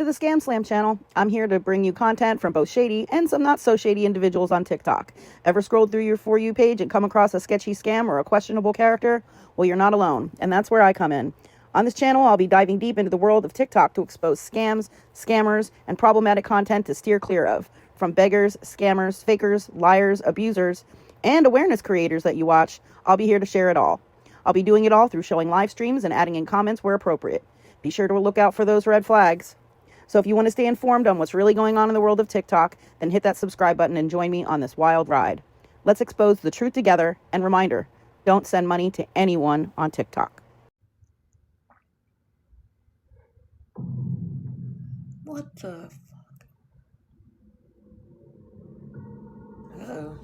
to the Scamslam channel. I'm here to bring you content from both shady and some not so shady individuals on TikTok. Ever scrolled through your For You page and come across a sketchy scam or a questionable character? Well, you're not alone, and that's where I come in. On this channel, I'll be diving deep into the world of TikTok to expose scams, scammers, and problematic content to steer clear of. From beggars, scammers, fakers, liars, abusers, and awareness creators that you watch, I'll be here to share it all. I'll be doing it all through showing live streams and adding in comments where appropriate. Be sure to look out for those red flags. So if you want to stay informed on what's really going on in the world of TikTok, then hit that subscribe button and join me on this wild ride. Let's expose the truth together, and reminder, don't send money to anyone on TikTok. What the fuck? Oh.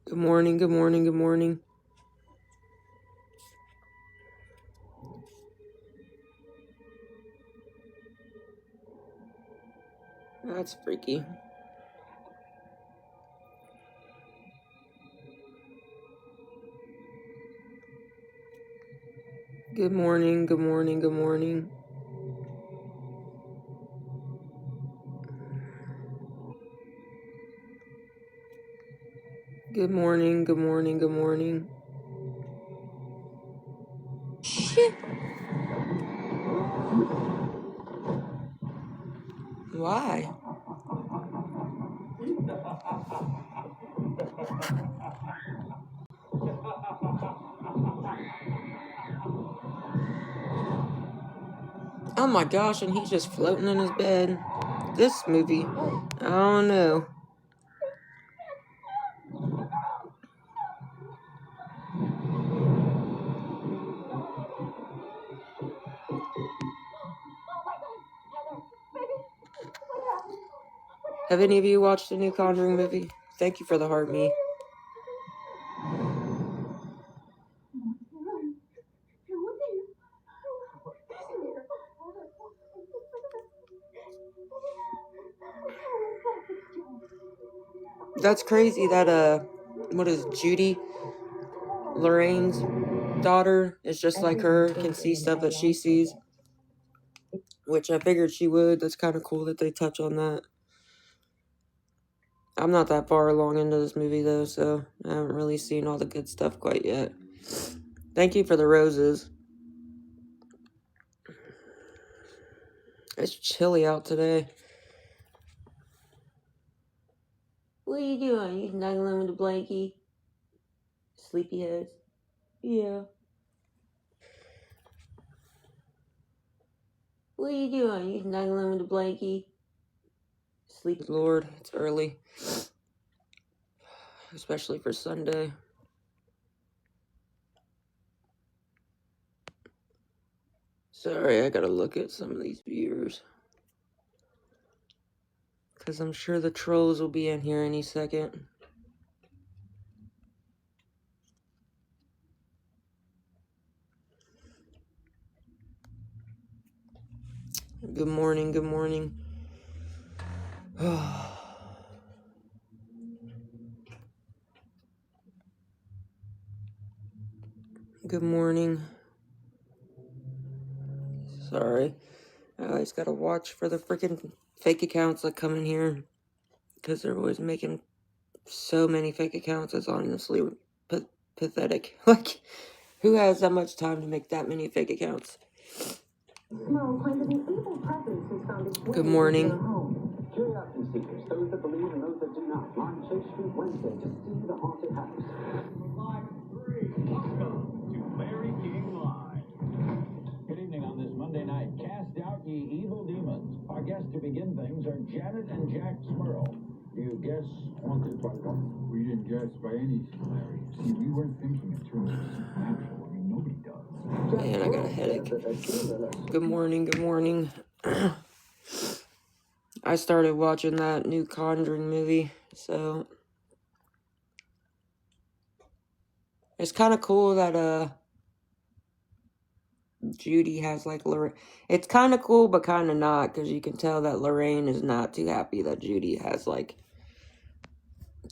Good morning, good morning, good morning. That's freaky. Good morning, good morning, good morning. Good morning, good morning, good morning. Shit. Why? Oh my gosh, and he's just floating in his bed. This movie, I don't know. Have any of you watched the new Conjuring movie? Thank you for the heart, me. That's crazy that, what is Judy? Lorraine's daughter is just like her, can see stuff that she sees. Which I figured she would. That's kind of cool that they touch on that. I'm not that far along into this movie, though, so I haven't really seen all the good stuff quite yet. Thank you for the roses. It's chilly out today. What are you doing? You snuggling with the blankie? Sleepyheads? Yeah. What are you doing? You snuggling with the blankie? Sleep. Lord, it's early. Especially for Sunday. Sorry, I gotta look at some of these viewers. Because I'm sure the trolls will be in here any second. Good morning, good morning. Good morning. Sorry. I always gotta watch for the freaking fake accounts that come in here. Because they're always making so many fake accounts. It's honestly pathetic. Like, who has that much time to make that many fake accounts? Good morning. Curiosity seekers, those that believe and those that do not, line Chase Street Wednesday to see the haunted house. Live 3, welcome to Larry King Live. Good evening on this Monday night. Cast out ye evil demons. Our guests to begin things are Janet and Jack Smurl. Do you guess haunted by what? We didn't guess by anything, Larry. See, we weren't thinking in terms of supernatural. I mean, nobody does. Man, I got a headache. Good morning, good morning. I started watching that new Conjuring movie, so it's kind of cool that Judy has like Lorraine. It's kind of cool, but kind of not, because you can tell that Lorraine is not too happy that Judy has like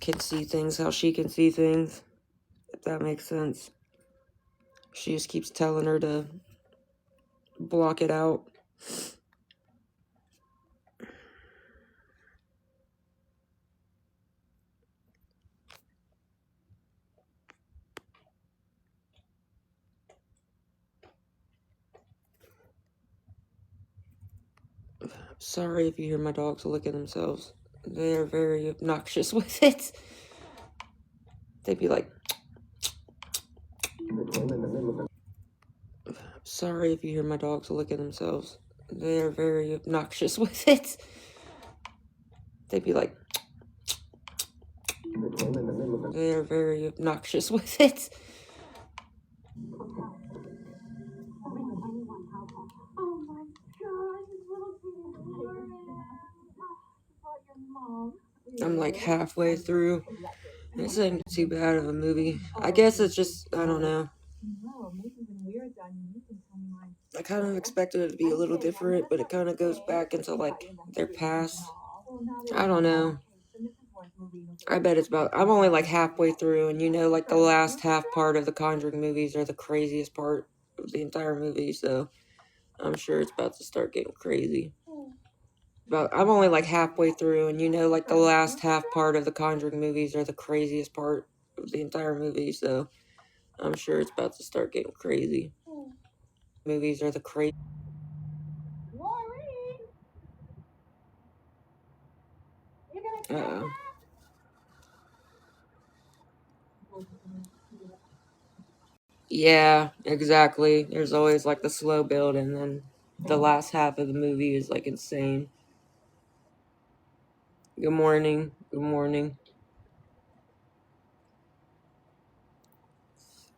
can see things how she can see things, if that makes sense. She just keeps telling her to block it out. Sorry if you hear my dogs licking themselves. They're very obnoxious with it. They'd be like... Sorry if you hear my dogs licking themselves. They're very obnoxious with it. They'd be like... They're very obnoxious with it. I'm like halfway through. This isn't too bad of a movie. I guess it's just, I don't know. I kind of expected it to be a little different, but it kind of goes back into like their past. I don't know. I bet it's about, I'm only like halfway through, and you know, like the last half part of the Conjuring movies are the craziest part of the entire movie, so I'm sure it's about to start getting crazy. I'm only like halfway through, and you know, like the last half part of the Conjuring movies are the craziest part of the entire movie, so I'm sure it's about to start getting crazy. Movies are the crazy. Uh-oh. Yeah, exactly. There's always like the slow build, and then the last half of the movie is like insane. Good morning. Good morning.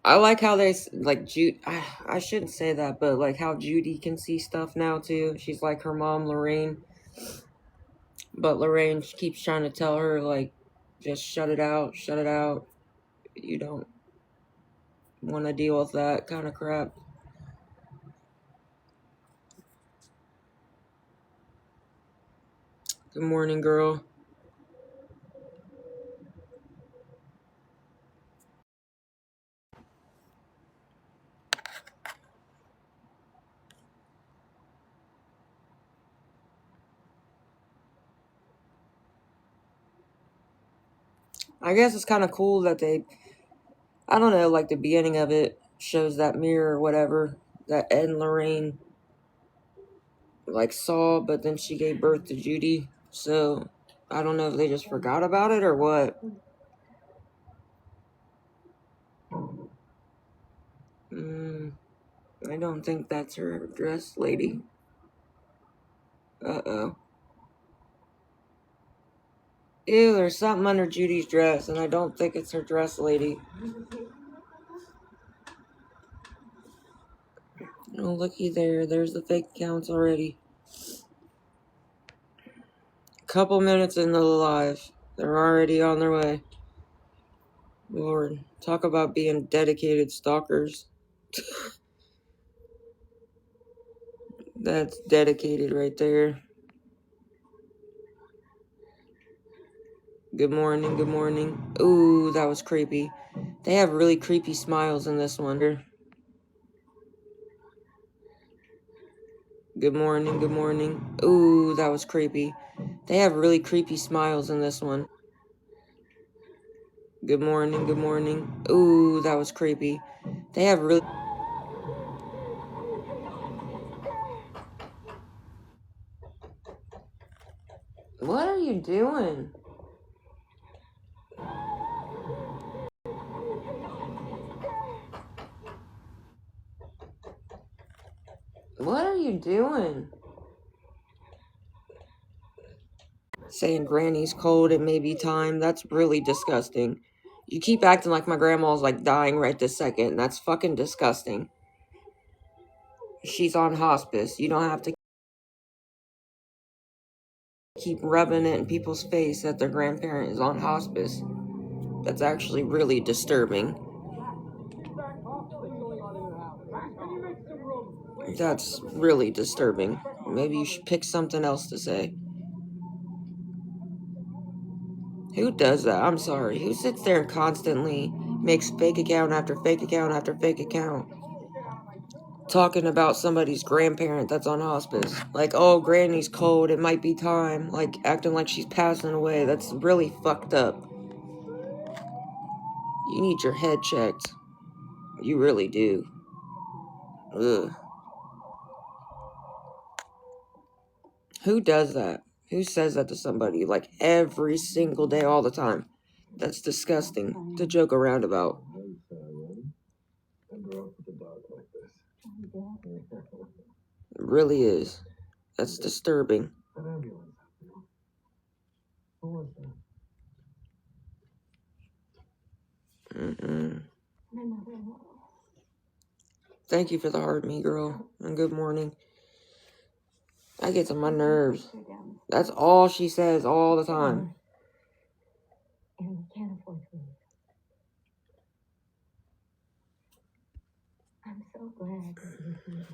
I like how they like Jude. I shouldn't say that, but like how Judy can see stuff now too. She's like her mom, Lorraine, but Lorraine keeps trying to tell her like, just shut it out, shut it out. You don't want to deal with that kind of crap. Good morning, girl. I guess it's kind of cool that I don't know, like the beginning of it shows that mirror or whatever that Ed and Lorraine like saw, but then she gave birth to Judy. So I don't know if they just forgot about it or what. I don't think that's her dress lady. Uh-oh. Ew, there's something under Judy's dress, and I don't think it's her dress lady. Oh, looky there. There's the fake accounts already. Couple minutes into the live. They're already on their way. Lord, talk about being dedicated stalkers. That's dedicated right there. Good morning, good morning. Ooh, that was creepy. They have really creepy smiles in this one. Good morning, good morning. Ooh, that was creepy. They have really creepy smiles in this one. Good morning, good morning. Ooh, that was creepy. They have really... What are you doing? What are you doing? Saying Granny's cold, it may be time. That's really disgusting. You keep acting like my grandma's like dying right this second. That's fucking disgusting. She's on hospice. You don't have to keep rubbing it in people's face that their grandparent is on hospice. That's actually really disturbing. That's really disturbing. Maybe you should pick something else to say. Who does that? I'm sorry. Who sits there and constantly makes fake account after fake account after fake account? talking about somebody's grandparent that's on hospice. Like, oh, granny's cold, it might be time. Like, acting like she's passing away. That's really fucked up. You need your head checked. You really do. Ugh. Who does that? Who says that to somebody, like, every single day, all the time? That's disgusting to joke around about. It really is. That's disturbing. Mm-mm. Thank you for the heart, me girl, and good morning. I get on my nerves. That's all she says all the time. And we can't afford to leave. I'm so glad that you're here.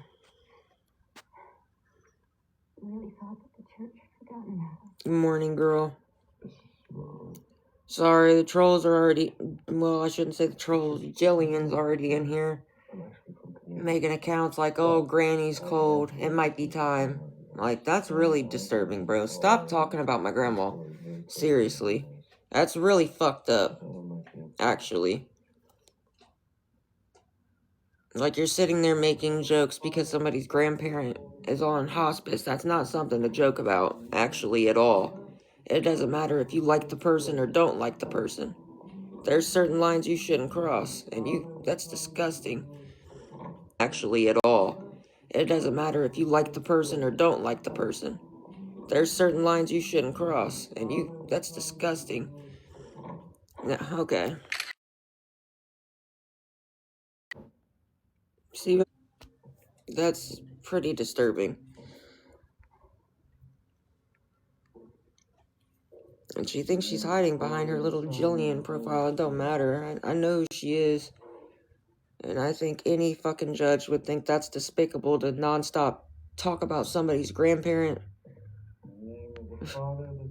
I really thought that the church had forgotten about us. Good morning, girl. Sorry, the trolls are already... Well, I shouldn't say the trolls. Jillian's already in here. Making accounts like, oh, granny's cold. It might be time. Like, that's really disturbing, bro. Stop talking about my grandma. Seriously. That's really fucked up. Actually. Like, you're sitting there making jokes because somebody's grandparent is on hospice. That's not something to joke about, actually, at all. It doesn't matter if you like the person or don't like the person. There's certain lines you shouldn't cross, and that's disgusting. Actually, at all. It doesn't matter if you like the person or don't like the person. There's certain lines you shouldn't cross, and that's disgusting. Yeah, okay. See, that's pretty disturbing. And she thinks she's hiding behind her little Jillian profile. It don't matter. I know who she is. And I think any fucking judge would think that's despicable to nonstop talk about somebody's grandparent.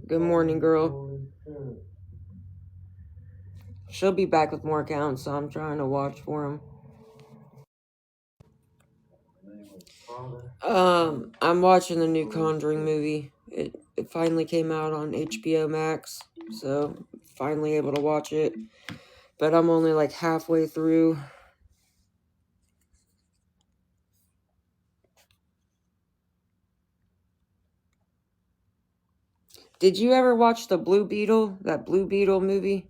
Good morning, girl. She'll be back with more accounts, so I'm trying to watch for them. I'm watching the new Conjuring movie. It finally came out on HBO Max, so finally able to watch it. But I'm only like halfway through. Did you ever watch the Blue Beetle? That Blue Beetle movie?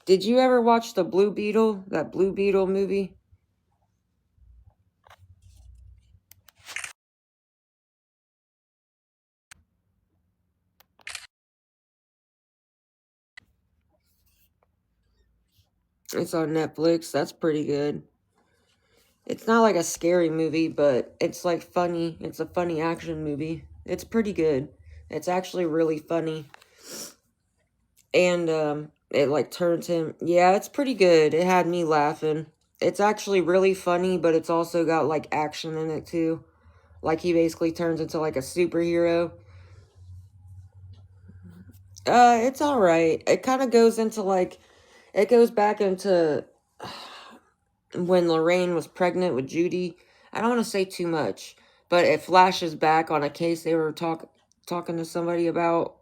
Did you ever watch the Blue Beetle? That Blue Beetle movie? It's on Netflix. That's pretty good. It's not like a scary movie, but it's like funny. It's a funny action movie. It's pretty good. It's actually really funny. And it like turns him. Yeah, it's pretty good. It had me laughing. It's actually really funny, but it's also got like action in it too. Like he basically turns into like a superhero. It's alright. It kind of goes into like, it goes back into when Lorraine was pregnant with Judy. I don't want to say too much, but it flashes back on a case they were talking to somebody about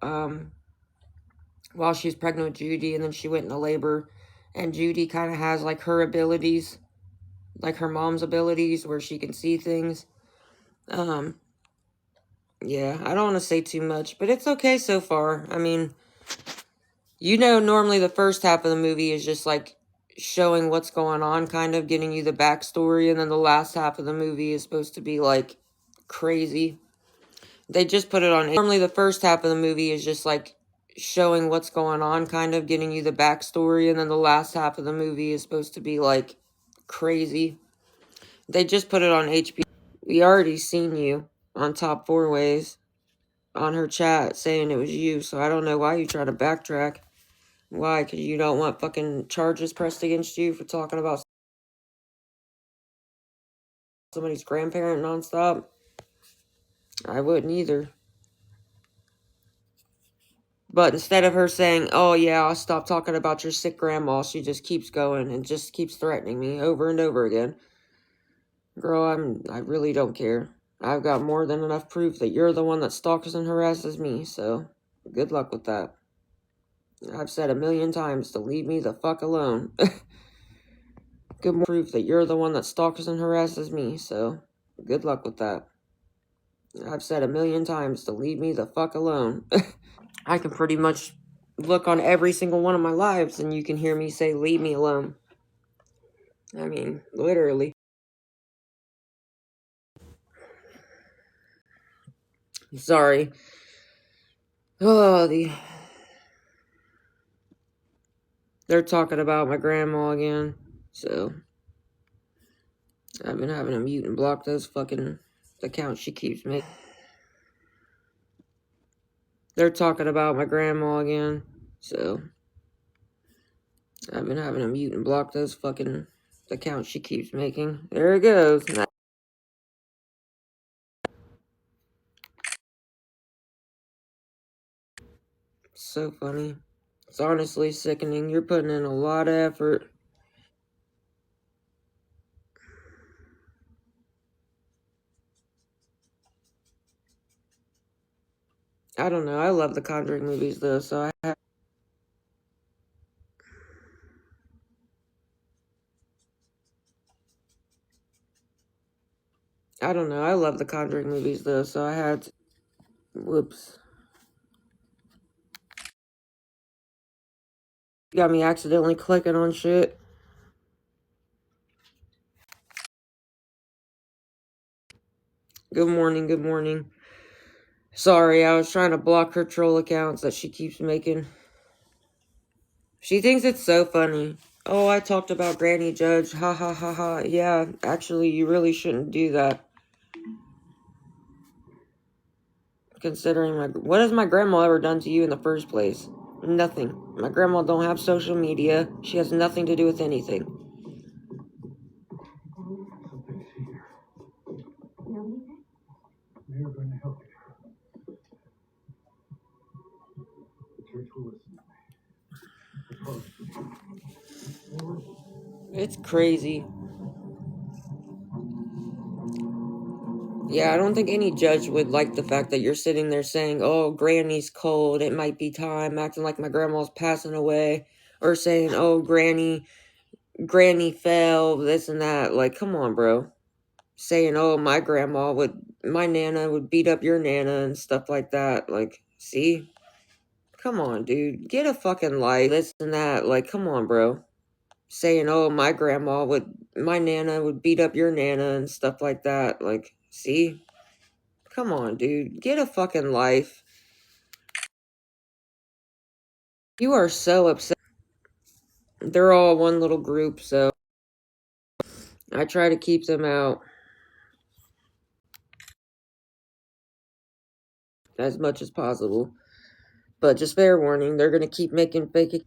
while she was pregnant with Judy, and then she went into labor, and Judy kind of has like her abilities, like her mom's abilities, where she can see things. Yeah, I don't want to say too much, but it's okay so far. I mean, normally the first half of the movie is just like showing what's going on, kind of getting you the backstory, and then the last half of the movie is supposed to be like crazy. They just put it on. Normally the first half of the movie is just like showing what's going on, kind of getting you the backstory, and then the last half of the movie is supposed to be like crazy. They just put it on HBO. We already seen you on Top 4 Ways on her chat saying it was you, so I don't know why you try to backtrack. Why? Because you don't want fucking charges pressed against you for talking about somebody's grandparent nonstop? I wouldn't either. But instead of her saying, oh yeah, I'll stop talking about your sick grandma, she just keeps going and just keeps threatening me over and over again. Girl, I really don't care. I've got more than enough proof that you're the one that stalks and harasses me, so good luck with that. I've said 1,000,000 times to leave me the fuck alone. Good proof that you're the one that stalks and harasses me, so good luck with that. I've said 1,000,000 times to leave me the fuck alone. I can pretty much look on every single one of my lives and you can hear me say, leave me alone. I mean, literally. Sorry. Oh, they're talking about my grandma again, so I've been having to mute and block those fucking accounts she keeps making. They're talking about my grandma again, so I've been having to mute and block those fucking accounts she keeps making. There it goes. So funny. It's honestly sickening. You're putting in a lot of effort. I don't know. I love the Conjuring movies though, so I don't know. I love the Conjuring movies though, so I had to. Whoops. Got me accidentally clicking on shit. Good morning, good morning. Sorry, I was trying to block her troll accounts that she keeps making. She thinks it's so funny. Oh, I talked about Granny Judge. Ha ha ha ha. Yeah, actually, you really shouldn't do that. Considering what has my grandma ever done to you in the first place? Nothing. My grandma don't have social media. She has nothing to do with anything. Something's here. We are going to help you. The church will listen to me. It's crazy. Yeah, I don't think any judge would like the fact that you're sitting there saying, oh, Granny's cold, it might be time, acting like my grandma's passing away, or saying, oh, Granny fell, this and that. Like, come on, bro. Saying, oh, my nana would beat up your nana and stuff like that. Like, see? Come on, dude. Get a fucking life. This and that. Like, come on, bro. Saying, oh, my nana would beat up your nana and stuff like that. Like, see? Come on, dude. Get a fucking life. You are so upset. They're all one little group, so I try to keep them out as much as possible. But just fair warning, they're going to keep making fake.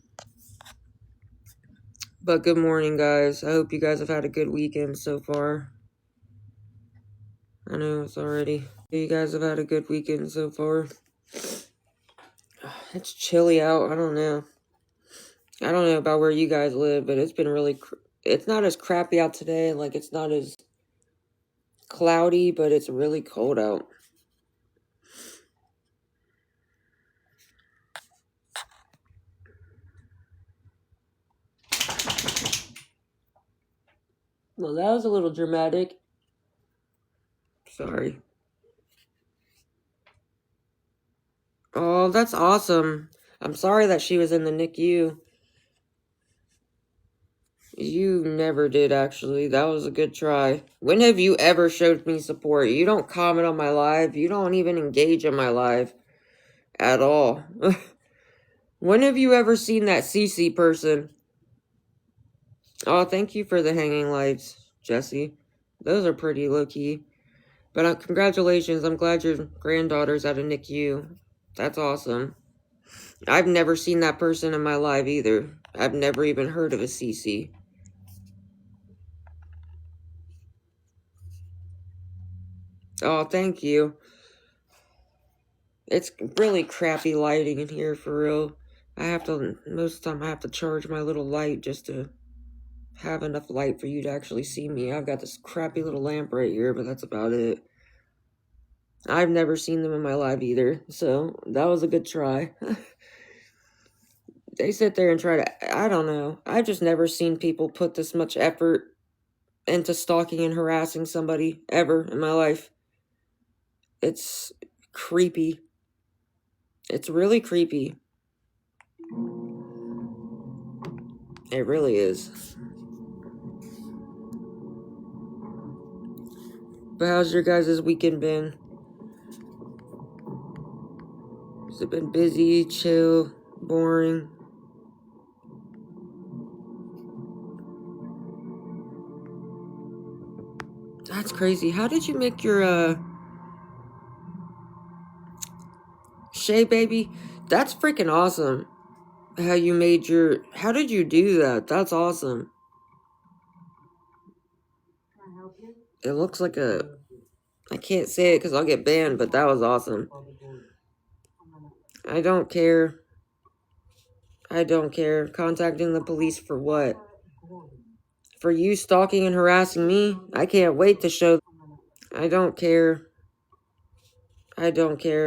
But good morning, guys. I hope you guys have had a good weekend so far. I know it's already. You guys have had a good weekend so far. It's chilly out. I don't know. I don't know about where you guys live, but it's been really. It's not as crappy out today. Like, it's not as cloudy, but it's really cold out. Well, that was a little dramatic. Sorry. Oh, that's awesome. I'm sorry that she was in the NICU. You never did, actually. That was a good try. When have you ever showed me support? You don't comment on my live. You don't even engage in my live. At all. When have you ever seen that CC person? Oh, thank you for the hanging lights, Jesse. Those are pretty low-key. But congratulations. I'm glad your granddaughter's at a NICU. That's awesome. I've never seen that person in my life either. I've never even heard of a CC. Oh, thank you. It's really crappy lighting in here, for real. Most of the time I have to charge my little light just to have enough light for you to actually see me. I've got this crappy little lamp right here, but that's about it. I've never seen them in my life either, so that was a good try. They sit there and try to, I don't know. I've just never seen people put this much effort into stalking and harassing somebody ever in my life. It's creepy. It's really creepy. It really is. But how's your guys' weekend been? Has it been busy, chill, boring? That's crazy. How did you make your, Shay baby? That's freaking awesome. How did you do that? That's awesome. It looks like I can't say it because I'll get banned, but that was awesome. I don't care. Contacting the police for what? For you stalking and harassing me? I can't wait to show. I don't care.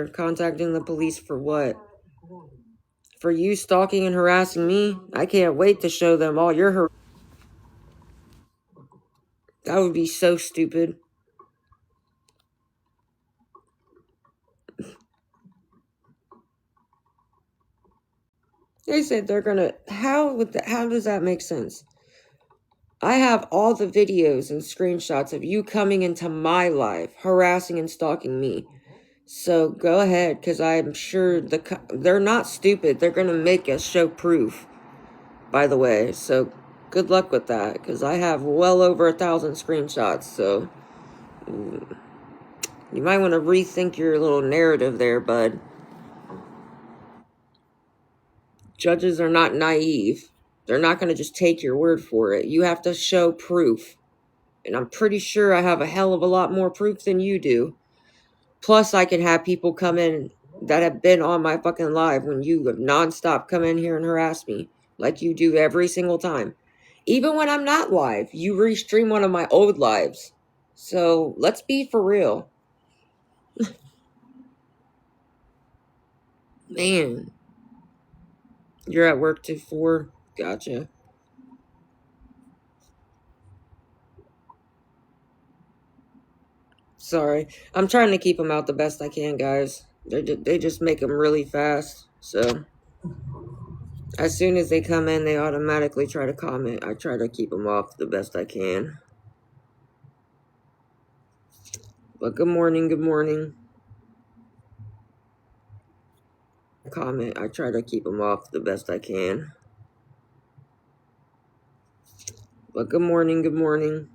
Contacting the police for what? For you stalking and harassing me? I can't wait to show them all your That would be so stupid. They said they're gonna. How does that make sense? I have all the videos and screenshots of you coming into my life, harassing and stalking me. So go ahead, because I'm sure they're not stupid. They're gonna make us show proof, by the way. So good luck with that, because I have well over 1,000 screenshots. So you might want to rethink your little narrative there, bud. Judges are not naive. They're not going to just take your word for it. You have to show proof. And I'm pretty sure I have a hell of a lot more proof than you do. Plus, I can have people come in that have been on my fucking live when you have nonstop come in here and harass me. Like you do every single time. Even when I'm not live, you restream one of my old lives. So, let's be for real. Man. You're at work till 4? Gotcha. Sorry. I'm trying to keep them out the best I can, guys. They just make them really fast. So, as soon as they come in, they automatically try to comment. I try to keep them off the best I can. But good morning, good morning. Comment. I try to keep them off the best I can. But good morning, good morning.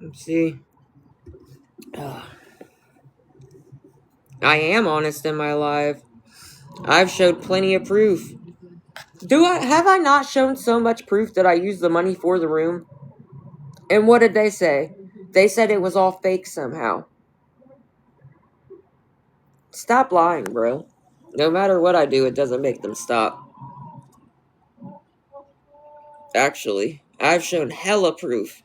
Let's see. I am honest in my live. I've showed plenty of proof. Have I not shown so much proof that I used the money for the room? And what did they say? They said it was all fake somehow. Stop lying, bro. No matter what I do, it doesn't make them stop. Actually, I've shown hella proof.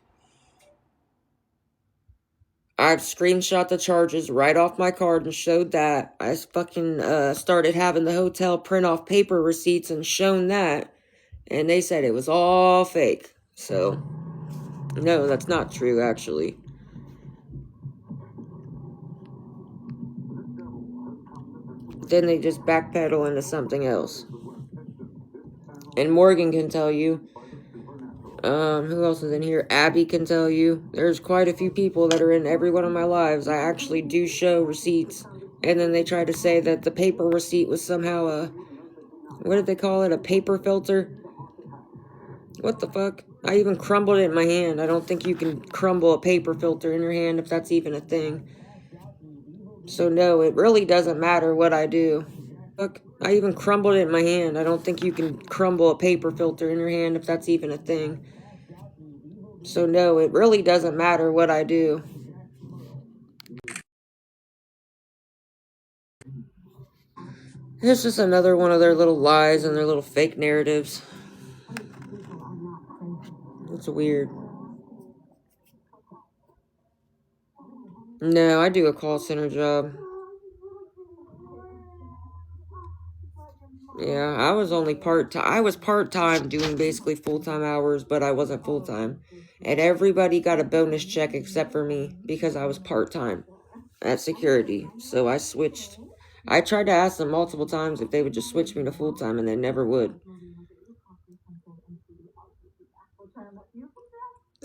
I've screenshot the charges right off my card and showed that. I fucking started having the hotel print off paper receipts and shown that. And they said it was all fake. So, no, that's not true, actually. Then they just backpedal into something else. And Morgan can tell you. Who else is in here? Abby can tell you. There's quite a few people that are in every one of my lives. I actually do show receipts. And then they try to say that the paper receipt was somehow a... What did they call it? A paper filter? What the fuck? I even crumbled it in my hand. I don't think you can crumble a paper filter in your hand if that's even a thing. So no, it really doesn't matter what I do. Fuck, I even crumbled it in my hand. I don't think you can crumble a paper filter in your hand if that's even a thing. So no, it really doesn't matter what I do. It's just another one of their little lies and their little fake narratives. It's weird. No, I do a call center job. Yeah, I was only part-time. I was part-time doing basically full-time hours, but I wasn't full-time. And everybody got a bonus check except for me because I was part-time at security. So I switched. I tried to ask them multiple times if they would just switch me to full-time, and they never would.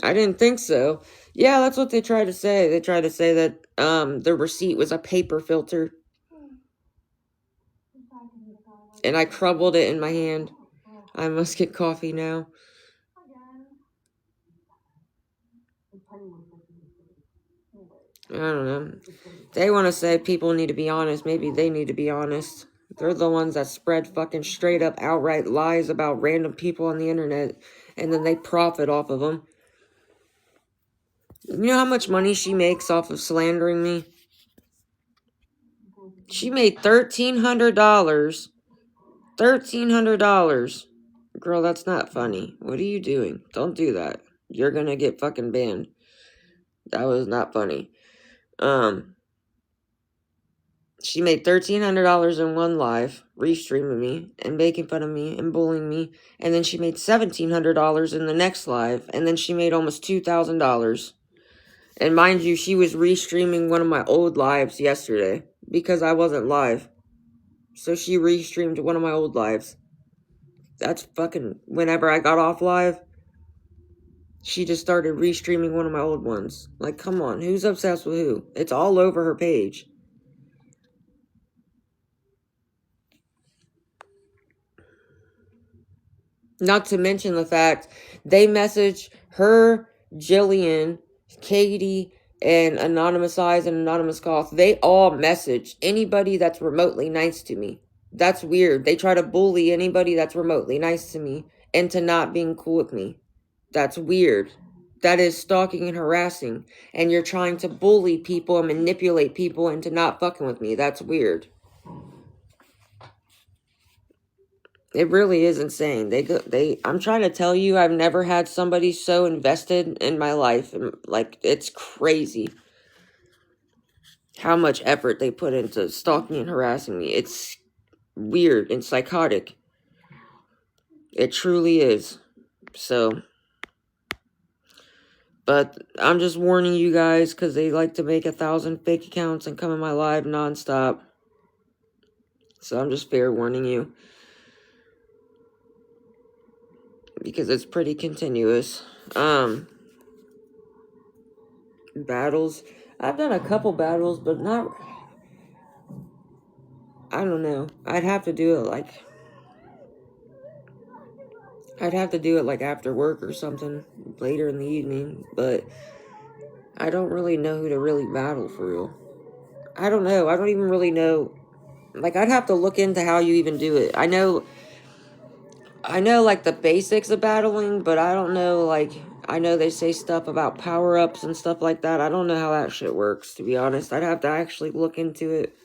I didn't think so. Yeah, that's what they tried to say. They tried to say that the receipt was a paper filter. And I crumbled it in my hand. I must get coffee now. I don't know. They want to say people need to be honest. Maybe they need to be honest. They're the ones that spread fucking straight up outright lies about random people on the internet. And then they profit off of them. You know how much money she makes off of slandering me? She made $1,300. $1,300. Girl, that's not funny. What are you doing? Don't do that. You're gonna get fucking banned. That was not funny. She made $1,300 in one live, restreaming me, and making fun of me, and bullying me, and then she made $1,700 in the next live, and then she made almost $2,000. And mind you, she was restreaming one of my old lives yesterday, because I wasn't live. So she restreamed one of my old lives. That's fucking, whenever I got off live, she just started restreaming one of my old ones. Like, come on, who's obsessed with who? It's all over her page. Not to mention the fact they message her, Jillian, Katie, and Anonymous Eyes and Anonymous Cough. They all message anybody that's remotely nice to me. That's weird. They try to bully anybody that's remotely nice to me into not being cool with me. That's weird. That is stalking and harassing. And you're trying to bully people and manipulate people into not fucking with me. That's weird. It really is insane. I'm trying to tell you, I've never had somebody so invested in my life. And, like, it's crazy how much effort they put into stalking and harassing me. It's weird and psychotic. It truly is. So, but I'm just warning you guys because they like to make 1,000 fake accounts and come in my live nonstop. So I'm just fair warning you. Because it's pretty continuous. Battles. I've done a couple battles, but not... I don't know. I'd have to do it like after work or something later in the evening, but I don't really know who to really battle for real. I don't know. I don't even really know. Like, I'd have to look into how you even do it. I know like the basics of battling, but I don't know, like, I know they say stuff about power-ups and stuff like that. I don't know how that shit works, to be honest. I'd have to actually look into it.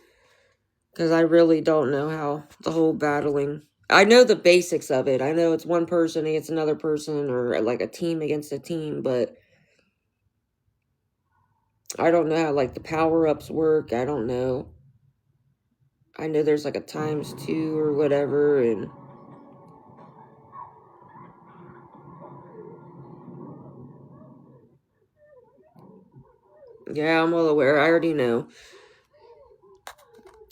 Because I really don't know how the whole battling... I know the basics of it. I know it's one person against another person, or like a team against a team, but I don't know how, like, the power-ups work. I don't know. I know there's like a ×2 or whatever, and... Yeah, I'm well aware. I already know.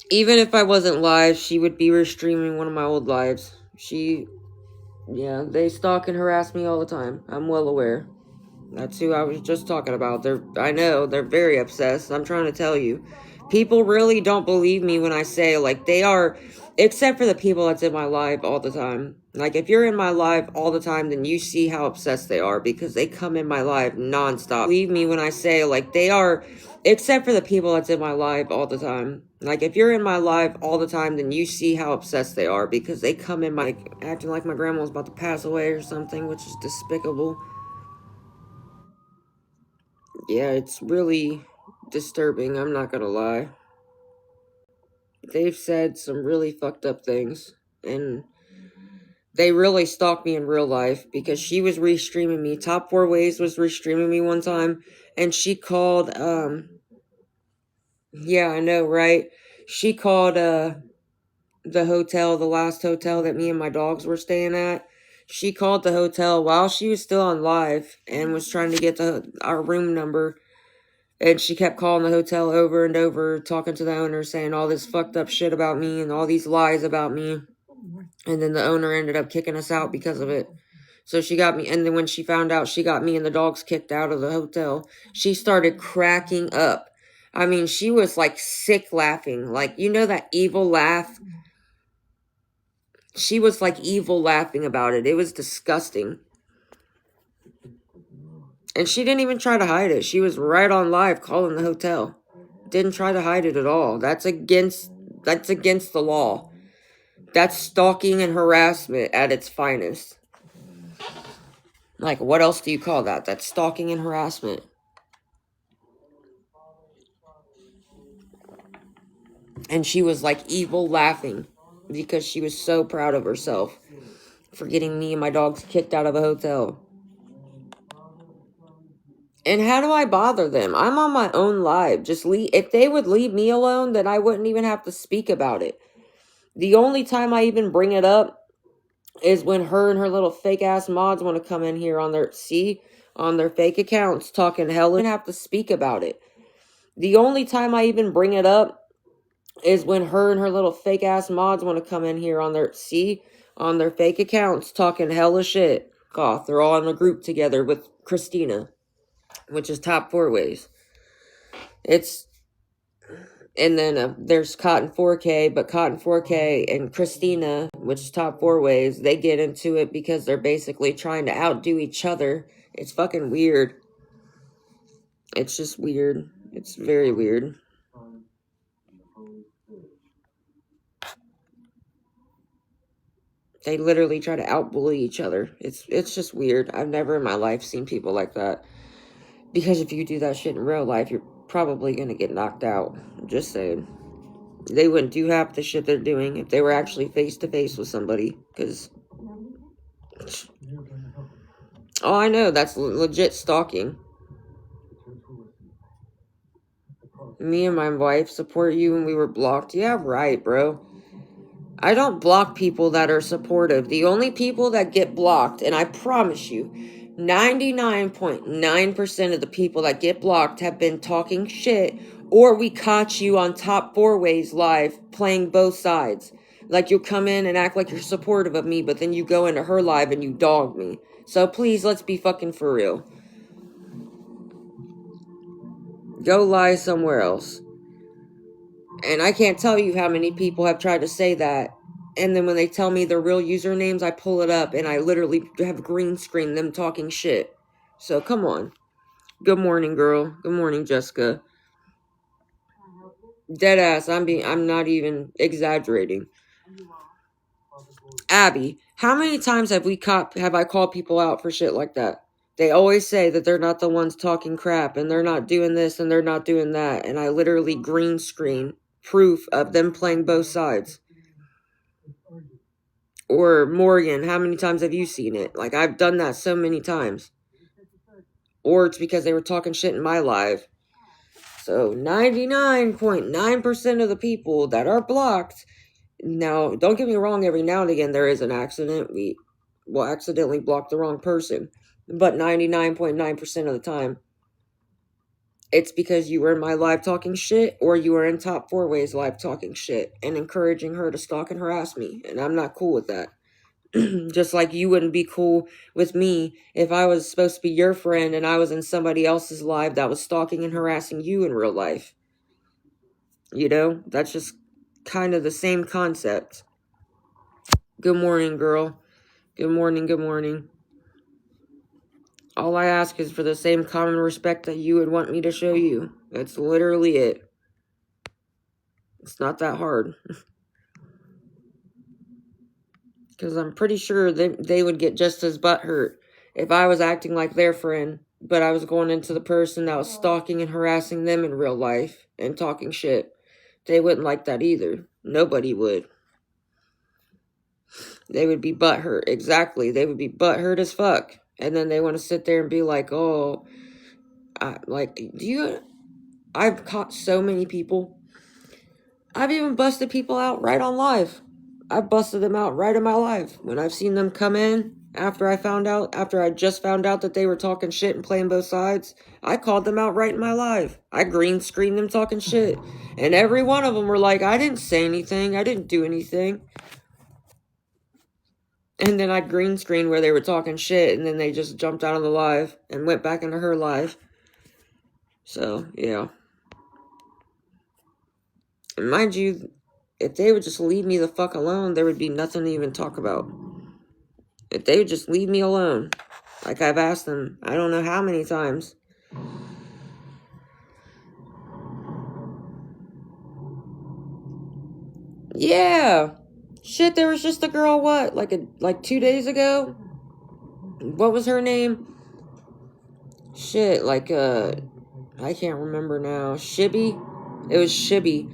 Even if I wasn't live, she would be restreaming one of my old lives. Yeah, they stalk and harass me all the time. I'm well aware. That's who I was just talking about. I know, they're very obsessed. I'm trying to tell you. People really don't believe me when I say, like, they are, except for the people that's in my live all the time. Like, if you're in my live all the time, then you see how obsessed they are, because they come in my live nonstop. Believe me when I say, like, they are, except for the people that's in my live all the time. Like, if you're in my live all the time, then you see how obsessed they are, because they come in my, acting like my grandma was about to pass away or something, which is despicable. Yeah, it's really disturbing, I'm not gonna lie. They've said some really fucked up things, and they really stalked me in real life, because she was restreaming me. Top 4 Ways was restreaming me one time, and she called, yeah, I know, right? She called, the hotel, the last hotel that me and my dogs were staying at. She called the hotel while she was still on live and was trying to get our room number. And she kept calling the hotel over and over, talking to the owner, saying all this fucked up shit about me and all these lies about me. And then the owner ended up kicking us out because of it. So she got me, and then when she found out she got me and the dogs kicked out of the hotel, she started cracking up. I mean, she was like sick laughing. Like, you know that evil laugh? She was like evil laughing about it. It was disgusting. And she didn't even try to hide it. She was right on live calling the hotel. Didn't try to hide it at all. That's against the law. That's stalking and harassment at its finest. Like, what else do you call that? That's stalking and harassment. And she was like evil laughing because she was so proud of herself for getting me and my dogs kicked out of a hotel. And how do I bother them? I'm on my own live. Just leave. If they would leave me alone, then I wouldn't even have to speak about it. The only time I even bring it up is when her and her little fake ass mods want to come in here on their fake accounts talking hell and have to speak about it. The only time I even bring it up is when her and her little fake ass mods want to come in here on their fake accounts talking hella shit. God, they're all in a group together with Christina, which is Top 4 Ways. And then there's Cotton 4K, but Cotton 4K and Christina, which is Top 4 Ways, they get into it because they're basically trying to outdo each other. It's fucking weird. It's just weird. It's very weird. They literally try to outbully each other. It's just weird. I've never in my life seen people like that. Because if you do that shit in real life, you're probably gonna get knocked out. I'm just saying. They wouldn't do half the shit they're doing if they were actually face to face with somebody. Because, oh, I know, that's legit stalking. Me and my wife support you when we were blocked. Yeah, right, bro. I don't block people that are supportive. The only people that get blocked, and I promise you, 99.9% of the people that get blocked have been talking shit, or we caught you on Top 4 Ways live playing both sides. Like, you'll come in and act like you're supportive of me, but then you go into her live and you dog me. So please, let's be fucking for real. Go lie somewhere else. And I can't tell you how many people have tried to say that. And then when they tell me their real usernames, I pull it up and I literally have green screen them talking shit. So come on. Good morning, girl. Good morning, Jessica. Deadass, I'm not even exaggerating. Abby, how many times have I called people out for shit like that? They always say that they're not the ones talking crap and they're not doing this and they're not doing that. And I literally green screen proof of them playing both sides. Or Morgan, how many times have you seen it? Like, I've done that so many times. Or it's because they were talking shit in my live. So 99.9% of the people that are blocked. Now, don't get me wrong, every now and again there is an accident. We will accidentally block the wrong person. But 99.9% of the time, it's because you were in my live talking shit, or you were in Top 4 Ways live talking shit and encouraging her to stalk and harass me. And I'm not cool with that. Just like you wouldn't be cool with me if I was supposed to be your friend and I was in somebody else's live that was stalking and harassing you in real life. You know, that's just kind of the same concept. Good morning, girl. Good morning, good morning. All I ask is for the same common respect that you would want me to show you. That's literally it. It's not that hard. Because I'm pretty sure they would get just as butthurt if I was acting like their friend but I was going into the person that was stalking and harassing them in real life and talking shit. They wouldn't like that either. Nobody would. They would be butthurt. Exactly. They would be butthurt as fuck. And then they want to sit there and be like, oh, I've caught so many people. I've even busted people out right on live. I've busted them out right in my live. When I've seen them come in after I just found out that they were talking shit and playing both sides, I called them out right in my live. I green screened them talking shit. And every one of them were like, I didn't say anything. I didn't do anything. And then I green screened where they were talking shit, and then they just jumped out of the live and went back into her live. So, yeah. And mind you, if they would just leave me the fuck alone, there would be nothing to even talk about. If they would just leave me alone, like I've asked them, I don't know how many times. Yeah. Shit, there was just a girl, like 2 days ago? What was her name? Shit, I can't remember now. Shibby? It was Shibby.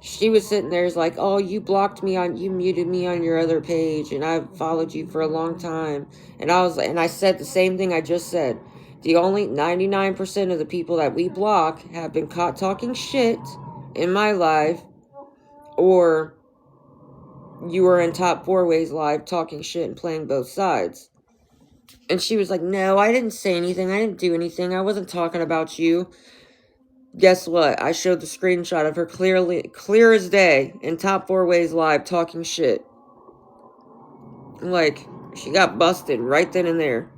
She was sitting there, like, oh, you muted me on your other page, and I've followed you for a long time. And I said the same thing I just said. The only 99% of the people that we block have been caught talking shit in my live, or you were in Top 4 Ways live talking shit and playing both sides. And she was like, no, I didn't say anything. I didn't do anything. I wasn't talking about you. Guess what? I showed the screenshot of her clear as day in Top 4 Ways live talking shit. Like, she got busted right then and there.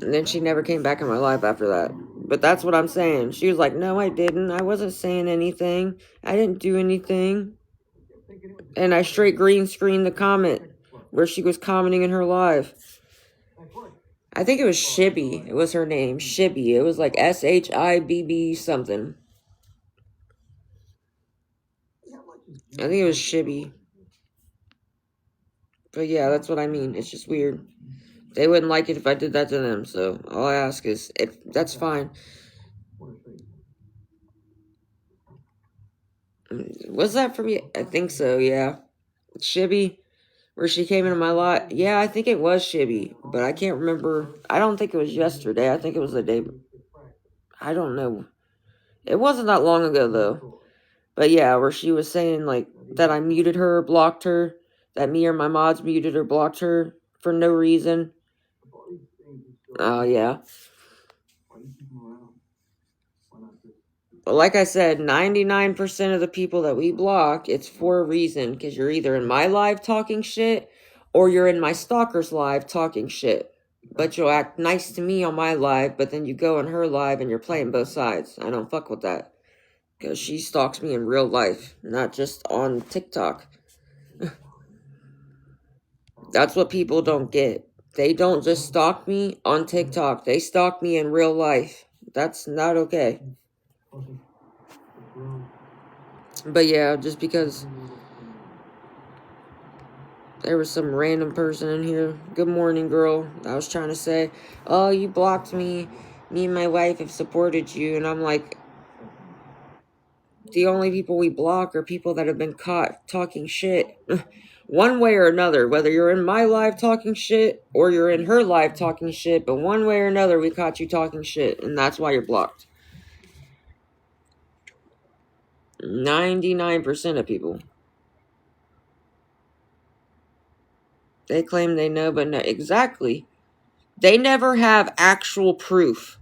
And then she never came back in my life after that. But that's what I'm saying. She was like, no, I didn't. I wasn't saying anything. I didn't do anything. And I straight green screened the comment where she was commenting in her live. I think it was Shibby. It was her name. Shibby. It was like SHIBB something. I think it was Shibby. But yeah, that's what I mean. It's just weird. They wouldn't like it if I did that to them. So all I ask is, if that's fine. Was that for me? I think so, yeah. Shibby, where she came into my lot. Yeah, I think it was Shibby, but I can't remember. I don't think it was yesterday. I think it was the day. I don't know. It wasn't that long ago, though. But yeah, where she was saying, like, that I muted her, blocked her, that me or my mods muted or blocked her for no reason. Oh, yeah. But like I said, 99% of the people that we block, it's for a reason. Because you're either in my live talking shit, or you're in my stalker's live talking shit. But you'll act nice to me on my live, but then you go on her live and you're playing both sides. I don't fuck with that. Because she stalks me in real life, not just on TikTok. That's what people don't get. They don't just stalk me on TikTok. They stalk me in real life. That's not okay. But yeah, just because there was some random person in here. Good morning, girl. I was trying to say, oh, you blocked me. Me and my wife have supported you. And I'm like, the only people we block are people that have been caught talking shit. One way or another, whether you're in my live talking shit or you're in her live talking shit, but one way or another, we caught you talking shit, and that's why you're blocked. 99% of people. They claim they know, but no, exactly. They never have actual proof.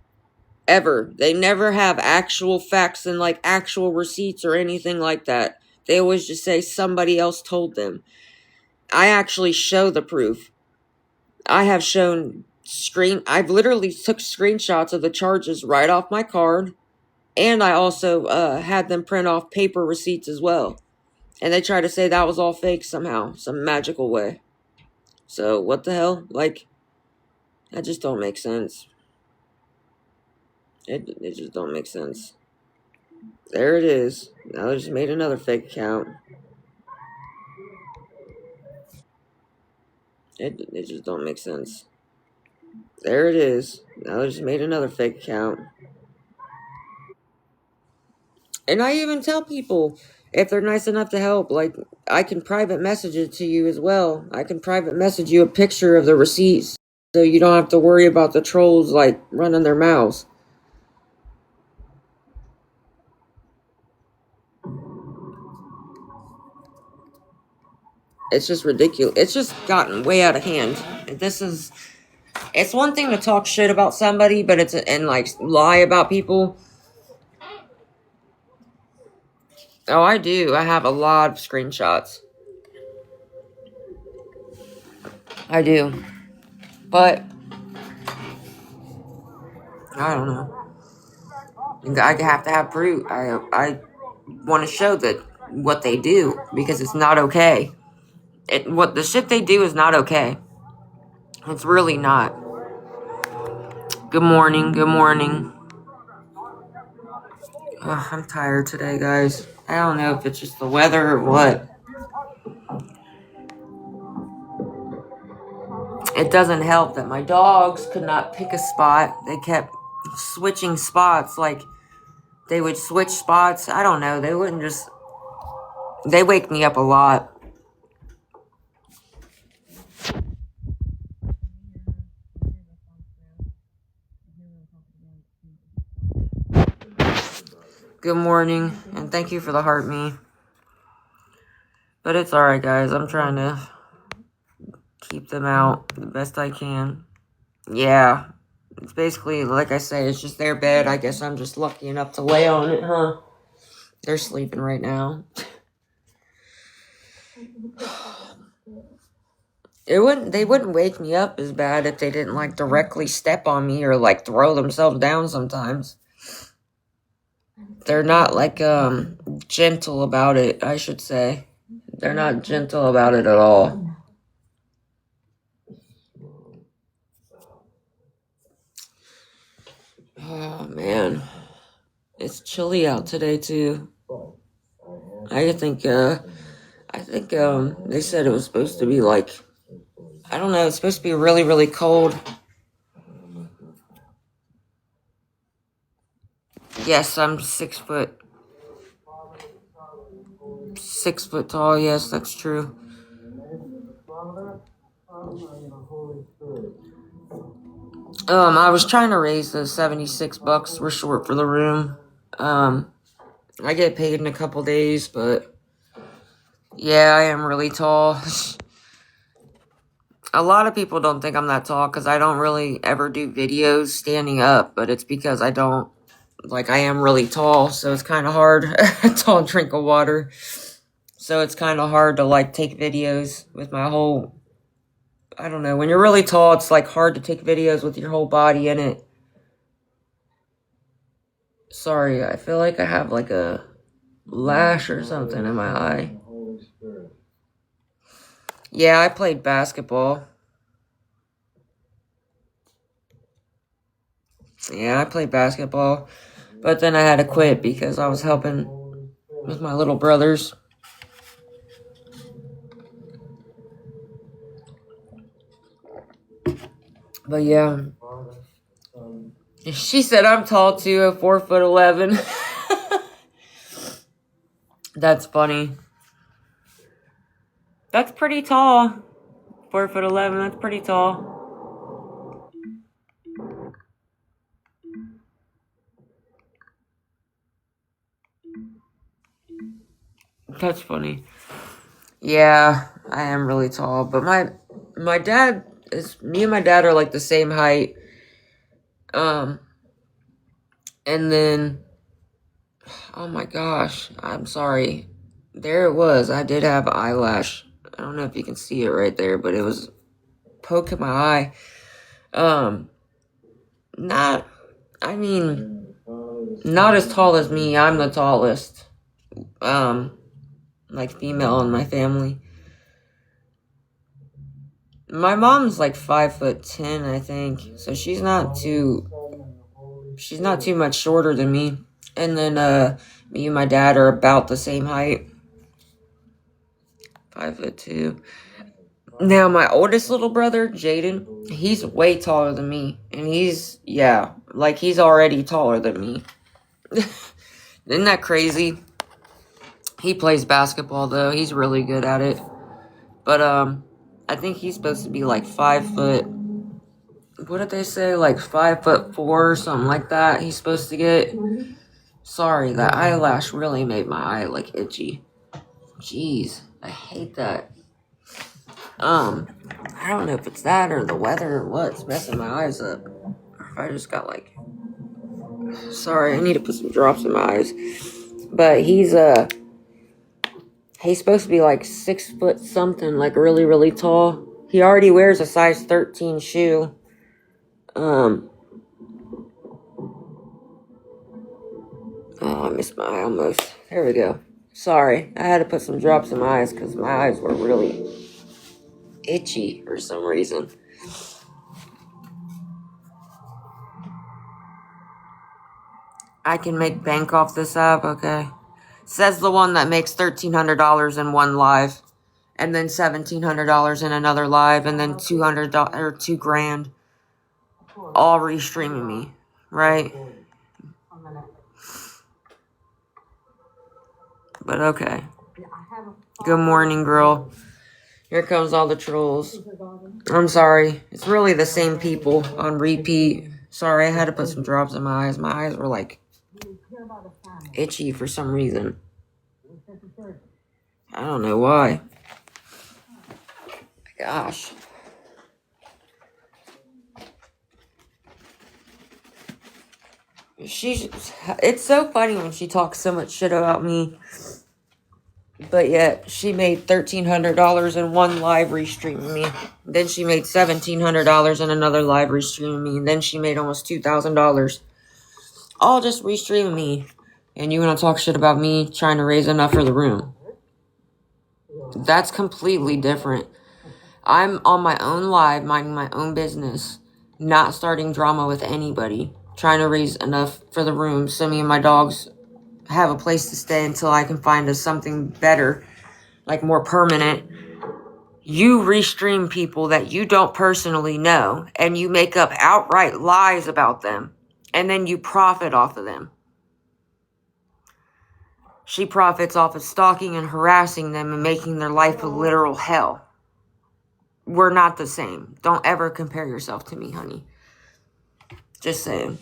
Ever. They never have actual facts and like actual receipts or anything like that. They always just say somebody else told them. I actually show the proof. I have shown I've literally took screenshots of the charges right off my card. And I also had them print off paper receipts as well. And they try to say that was all fake somehow. Some magical way. So, what the hell? Like, that just don't make sense. It just don't make sense. There it is. Now they just made another fake account. It just don't make sense. There it is. Now I just made another fake account. And I even tell people, if they're nice enough to help, like, I can private message it to you as well. I can private message you a picture of the receipts, so you don't have to worry about the trolls, like, running their mouths. It's just ridiculous. It's just gotten way out of hand. It's one thing to talk shit about somebody, but and like lie about people. Oh, I do. I have a lot of screenshots. I do. But I don't know. I have to have proof. I want to show that what they do, because it's not okay. What the shit they do is not okay. It's really not. Good morning. Good morning. Ugh, I'm tired today, guys. I don't know if it's just the weather or what. It doesn't help that my dogs could not pick a spot. They kept switching spots. Like, they would switch spots. I don't know. They wouldn't just... They wake me up a lot. Good morning, and thank you for the heart me. But it's alright, guys. I'm trying to keep them out the best I can. Yeah. It's basically, like I say, it's just their bed. I guess I'm just lucky enough to lay on it, huh? They're sleeping right now. They wouldn't wake me up as bad if they didn't, like, directly step on me or, like, throw themselves down sometimes. They're not, like, gentle about it, I should say. They're not gentle about it at all. Oh, man. It's chilly out today, too. I think, they said it was supposed to be, like, I don't know, it's supposed to be really, really cold. Yes, I'm 6 foot. 6 foot tall, yes, that's true. I was trying to raise those $76. We're short for the room. I get paid in a couple days, but yeah, I am really tall. A lot of people don't think I'm that tall because I don't really ever do videos standing up, but it's because I am really tall, so it's kind of hard. Tall drink of water. So it's kind of hard to, like, take videos with my whole... I don't know. When you're really tall, it's, like, hard to take videos with your whole body in it. Sorry, I feel like I have, like, a lash or something in my eye. Yeah, I played basketball. Yeah, I played basketball. But then I had to quit because I was helping with my little brothers. But yeah. She said I'm tall too, 4'11". That's funny. That's pretty tall. 4'11", that's pretty tall. That's funny. Yeah, I am really tall, but my dad me and my dad are like the same height. And then, oh my gosh, I'm sorry. There it was. I did have eyelash. I don't know if you can see it right there, but it was poking my eye. Not as tall as me. I'm the tallest. Like, female in my family. My mom's like 5'10", I think. So she's not too much shorter than me. And then, me and my dad are about the same height. 5'2". Now, my oldest little brother, Jaden, he's way taller than me. And he's already taller than me. Isn't that crazy? He plays basketball, though. He's really good at it. But, I think he's supposed to be like 5 foot. What did they say? Like 5'4" or something like that. He's supposed to get. Sorry, that eyelash really made my eye like itchy. Jeez, I hate that. I don't know if it's that or the weather or what's messing my eyes up. Or if I just got like. Sorry, I need to put some drops in my eyes. But he's supposed to be like 6 foot something, like really, really tall. He already wears a size 13 shoe. Oh, I missed my eye almost. There we go. Sorry, I had to put some drops in my eyes because my eyes were really itchy for some reason. I can make bank off this app, okay? Says the one that makes $1,300 in one live, and then $1,700 in another live, and then $200 or $2,000, all restreaming me, right? But okay. Good morning, girl. Here comes all the trolls. I'm sorry. It's really the same people on repeat. Sorry, I had to put some drops in my eyes. My eyes were like itchy for some reason. I don't know why. Gosh. It's so funny when she talks so much shit about me. But yet, she made $1,300 in one live restreaming me. Then she made $1,700 in another live restreaming me. And then she made almost $2,000. All just restreaming me. And you want to talk shit about me trying to raise enough for the room. That's completely different. I'm on my own live, minding my own business. Not starting drama with anybody. Trying to raise enough for the room so me and my dogs have a place to stay until I can find us something better, like more permanent. You restream people that you don't personally know, and you make up outright lies about them, and then you profit off of them. She profits off of stalking and harassing them and making their life a literal hell. We're not the same. Don't ever compare yourself to me, honey. Just saying.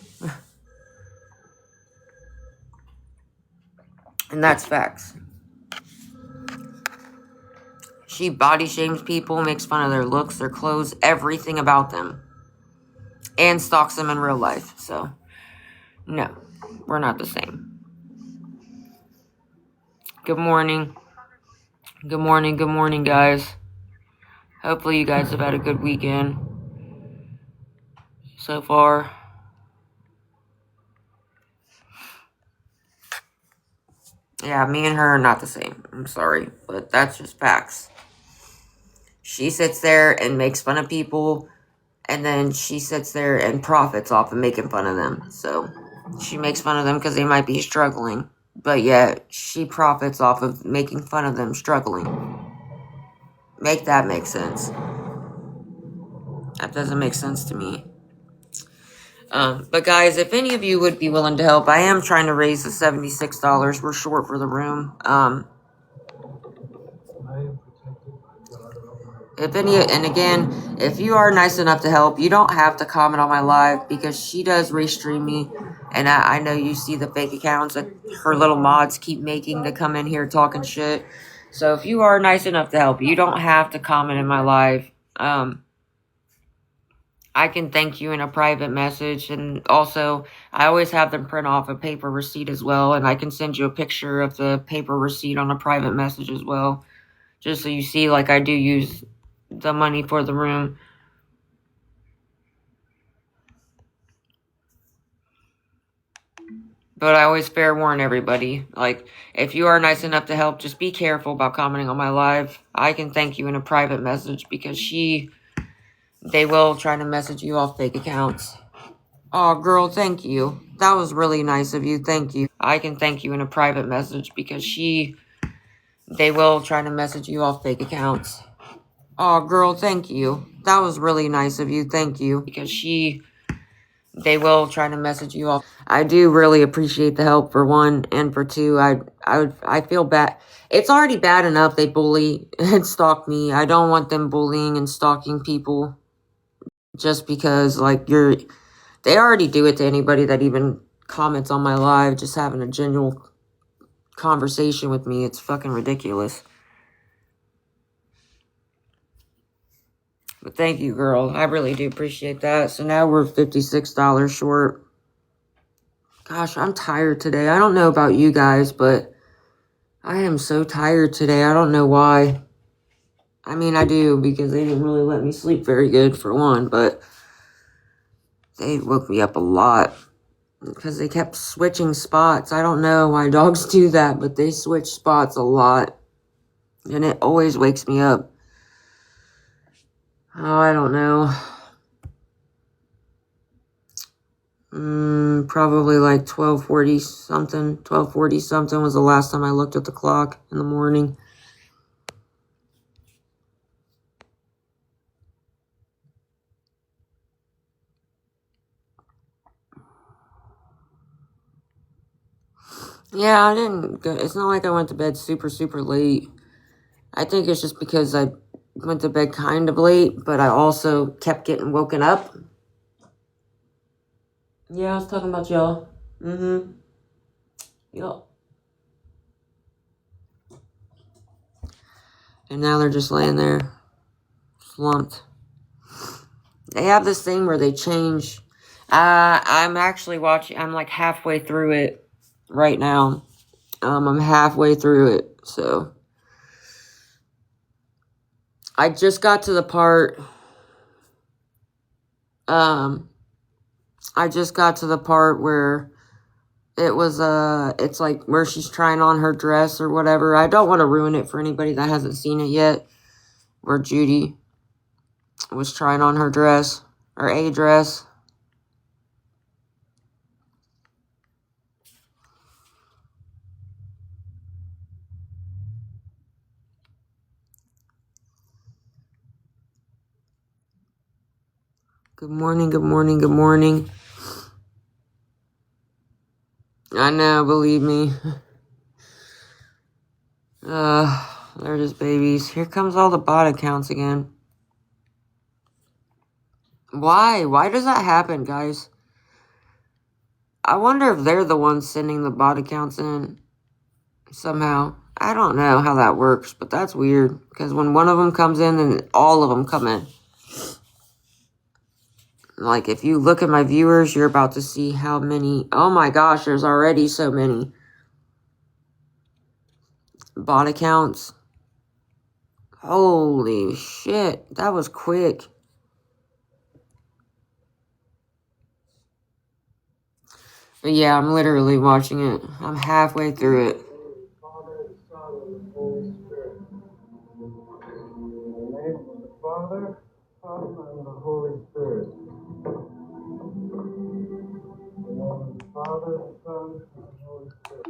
And that's facts. She body shames people, makes fun of their looks, their clothes, everything about them. And stalks them in real life. So, no, we're not the same. Good morning. Good morning, guys. Hopefully you guys have had a good weekend so far. Yeah, me and her are not the same. I'm sorry, but that's just facts. She sits there and makes fun of people, and then she sits there and profits off of making fun of them. So she makes fun of them because they might be struggling, but yet she profits off of making fun of them struggling. Make that make sense. That doesn't make sense to me. But guys, if any of you would be willing to help, I am trying to raise the $76. We're short for the room. If you are nice enough to help, you don't have to comment on my live because she does restream me. And I know you see the fake accounts that her little mods keep making to come in here talking shit. So if you are nice enough to help, you don't have to comment in my live. I can thank you in a private message, and also I always have them print off a paper receipt as well, and I can send you a picture of the paper receipt on a private message as well, just so you see like I do use the money for the room. But I always fair warn everybody, like, if you are nice enough to help, just be careful about commenting on my live. I can thank you in a private message because they will try to message you off fake accounts. Oh, girl, thank you. That was really nice of you. Thank you. I can thank you in a private message because they will try to message you off fake accounts. Oh, girl, thank you. That was really nice of you. Thank you. Because they will try to message you off. I do really appreciate the help, for one, and for two, I feel bad. It's already bad enough they bully and stalk me. I don't want them bullying and stalking people just because, like, they already do it to anybody that even comments on my live, just having a genuine conversation with me. It's fucking ridiculous. But thank you, girl. I really do appreciate that. So now we're $56 short. Gosh, I'm tired today. I don't know about you guys, but I am so tired today. I don't know why. I mean, I do, because they didn't really let me sleep very good, for one, but they woke me up a lot because they kept switching spots. I don't know why dogs do that, but they switch spots a lot, and it always wakes me up. Oh, I don't know. Probably like 12:40 something. 12:40 something was the last time I looked at the clock in the morning. Yeah, I didn't go. It's not like I went to bed super, super late. I think it's just because I went to bed kind of late, but I also kept getting woken up. Yeah, I was talking about y'all. Yup. And now they're just laying there, slumped. They have this thing where they change. I'm actually watching. I'm like halfway through it right now. I'm halfway through it, so I just got to the part. I just got to the part where it was it's like where she's trying on her dress or whatever. I don't want to ruin it for anybody that hasn't seen it yet. Where Judy was trying on her dress, or a dress. Good morning, good morning, good morning. I know, believe me. They're just babies. Here comes all the bot accounts again. Why? Why does that happen, guys? I wonder if they're the ones sending the bot accounts in somehow. I don't know how that works, but that's weird. Because when one of them comes in, then all of them come in. Like, if you look at my viewers, you're about to see how many. Oh my gosh, there's already so many bot accounts. Holy shit, that was quick. But yeah, I'm literally watching it. I'm halfway through it. Father, Son, and Holy Spirit. In the name of the Father, Son, and the Holy Spirit. In the name of the Father, the Son, and the Holy Spirit.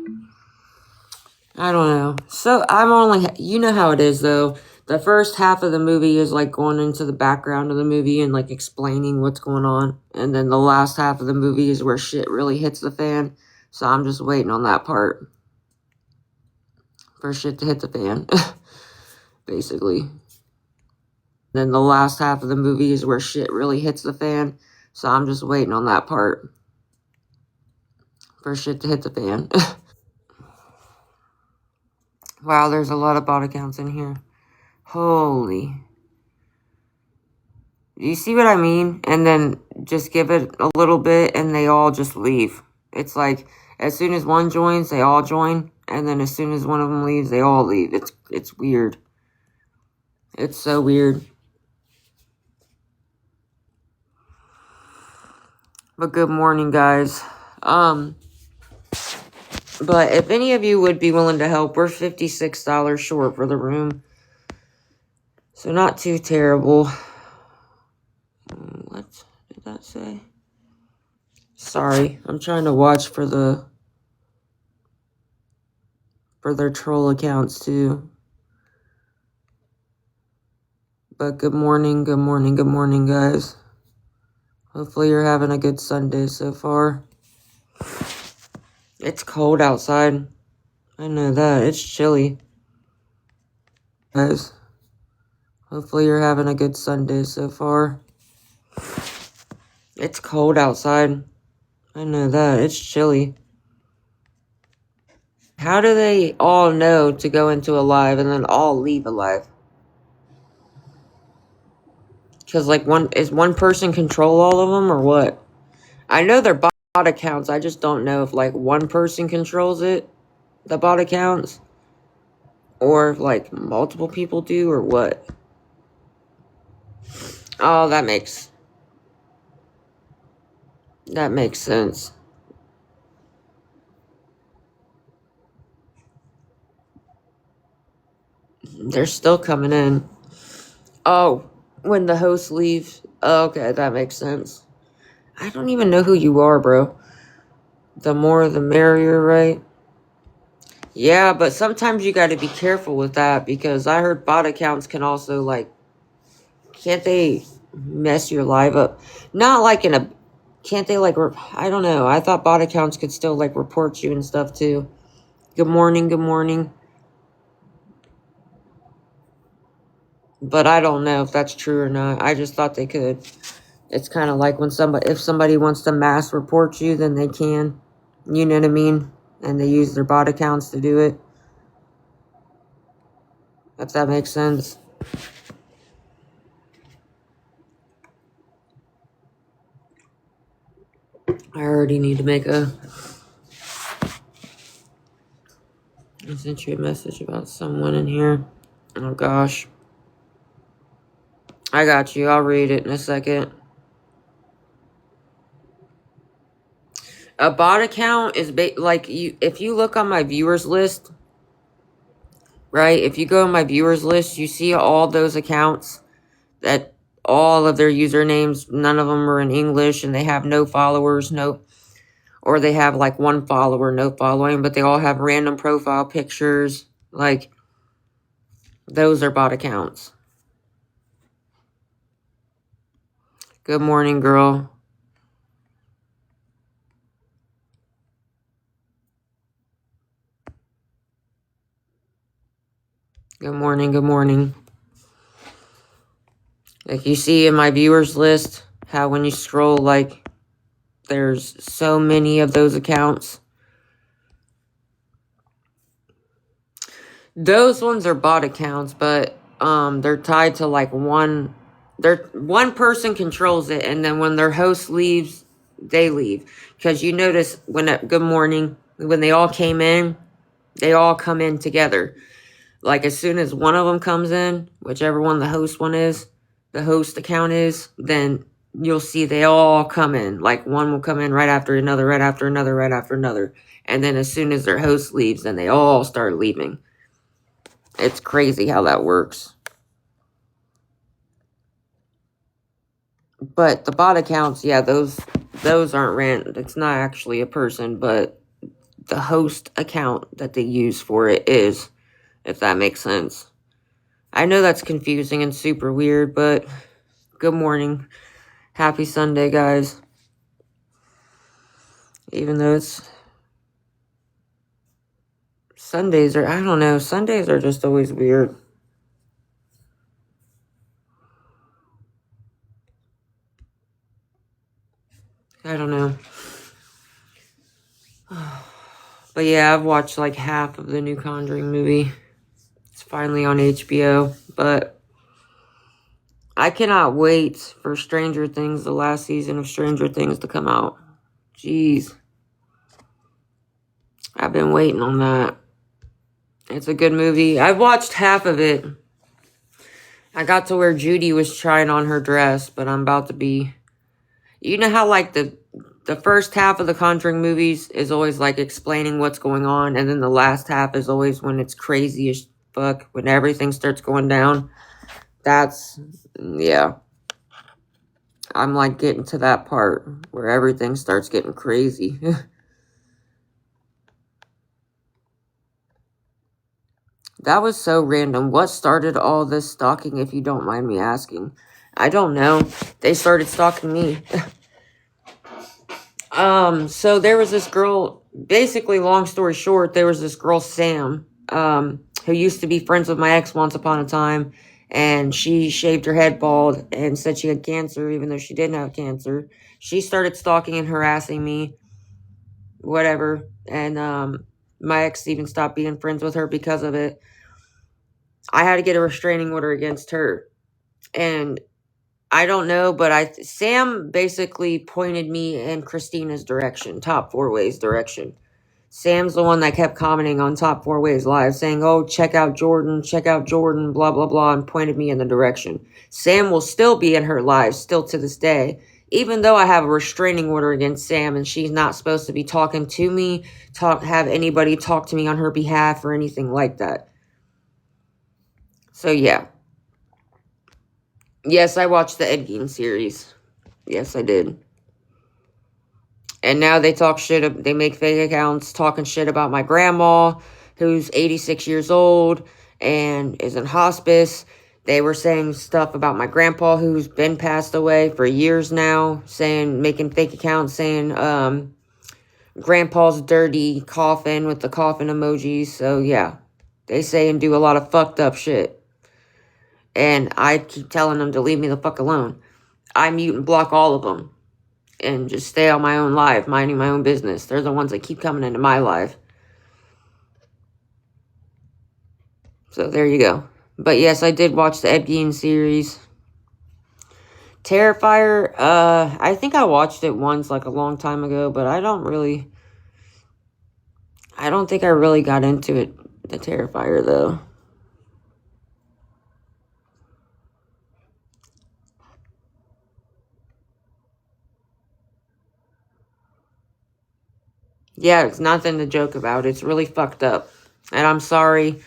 I don't know. So I'm only, you know how it is though. The first half of the movie is like going into the background of the movie and like explaining what's going on. And then the last half of the movie is where shit really hits the fan. So I'm just waiting on that part for shit to hit the fan, basically. Then the last half of the movie is where shit really hits the fan. So I'm just waiting on that part for shit to hit the fan. Wow, there's a lot of bot accounts in here. Holy. You see what I mean? And then just give it a little bit and they all just leave. It's like, as soon as one joins, they all join. And then as soon as one of them leaves, they all leave. It's weird. It's so weird. But good morning, guys. But if any of you would be willing to help, we're $56 short for the room. So not too terrible. What did that say? Sorry, I'm trying to watch for their troll accounts too. But good morning, guys. Hopefully you're having a good Sunday so far. It's cold outside. I know that. It's chilly. Guys, hopefully you're having a good Sunday so far. It's cold outside. I know that. It's chilly. How do they all know to go into a live and then all leave a live? Because, like, one person control all of them or what? I know they're bot accounts. I just don't know if, like, one person controls it, the bot accounts, or if, like, multiple people do or what. Oh, that makes sense. They're still coming in. Oh, when the host leaves. Oh, okay, that makes sense. I don't even know who you are, bro. The more the merrier, right? Yeah, but sometimes you gotta be careful with that because I heard bot accounts can also, like, can't they mess your live up? Not like in a, can't they, like, I don't know. I thought bot accounts could still, like, report you and stuff too. Good morning. But I don't know if that's true or not. I just thought they could. It's kind of like when if somebody wants to mass report you, then they can. You know what I mean? And they use their bot accounts to do it. If that makes sense. I already need to make I sent you a message about someone in here. Oh gosh. I got you. I'll read it in a second. A bot account is like if you look on my viewers list, right? If you go on my viewers list, you see all those accounts that all of their usernames, none of them are in English and they have no followers, or they have like one follower, no following, but they all have random profile pictures. Like, those are bot accounts. Good morning, girl. Good morning. Like, you see in my viewers list how when you scroll, like, there's so many of those accounts. Those ones are bot accounts, but they're tied to like one person controls it, and then when their host leaves, they leave. Because you notice good morning, when they all came in, they all come in together. Like, as soon as one of them comes in, whichever one the host account is, then you'll see they all come in. Like, one will come in right after another, right after another, right after another. And then as soon as their host leaves, then they all start leaving. It's crazy how that works. But the bot accounts, yeah, those aren't random. It's not actually a person, but the host account that they use for it is, if that makes sense. I know that's confusing and super weird, but good morning. Happy Sunday, guys. Even though it's Sundays I don't know, Sundays are just always weird. I don't know. But yeah, I've watched like half of the new Conjuring movie. It's finally on HBO, but I cannot wait for Stranger Things, the last season of Stranger Things, to come out. Jeez. I've been waiting on that. It's a good movie. I've watched half of it. I got to where Judy was trying on her dress, but I'm about to be... You know how, like, the first half of the Conjuring movies is always, like, explaining what's going on, and then the last half is always when it's crazy as fuck, when everything starts going down. Yeah. I'm, like, getting to that part where everything starts getting crazy. That was so random. What started all this stalking, if you don't mind me asking? I don't know. They started stalking me. So there was this girl, basically, long story short, there was this girl, Sam, who used to be friends with my ex once upon a time, and she shaved her head bald and said she had cancer, even though she didn't have cancer. She started stalking and harassing me, whatever, and, my ex even stopped being friends with her because of it. I had to get a restraining order against her, and I don't know, but Sam basically pointed me in Christina's direction, Top 4 Ways direction. Sam's the one that kept commenting on Top 4 Ways Live, saying, oh, check out Jordan, blah, blah, blah, and pointed me in the direction. Sam will still be in her live, still to this day, even though I have a restraining order against Sam and she's not supposed to be talking to me, have anybody talk to me on her behalf or anything like that. So, yeah. Yes, I watched the Ed Gein series. Yes, I did. And now they talk shit, they make fake accounts talking shit about my grandma, who's 86 years old and is in hospice. They were saying stuff about my grandpa, who's been passed away for years now, making fake accounts saying, grandpa's dirty coffin with the coffin emojis. So, yeah, they say and do a lot of fucked up shit. And I keep telling them to leave me the fuck alone. I mute and block all of them. And just stay on my own life, minding my own business. They're the ones that keep coming into my life. So there you go. But yes, I did watch the Ed Gein series. Terrifier, I think I watched it once, like a long time ago, but I don't think I really got into it, the Terrifier, though. Yeah, it's nothing to joke about. It's really fucked up. And I'm sorry.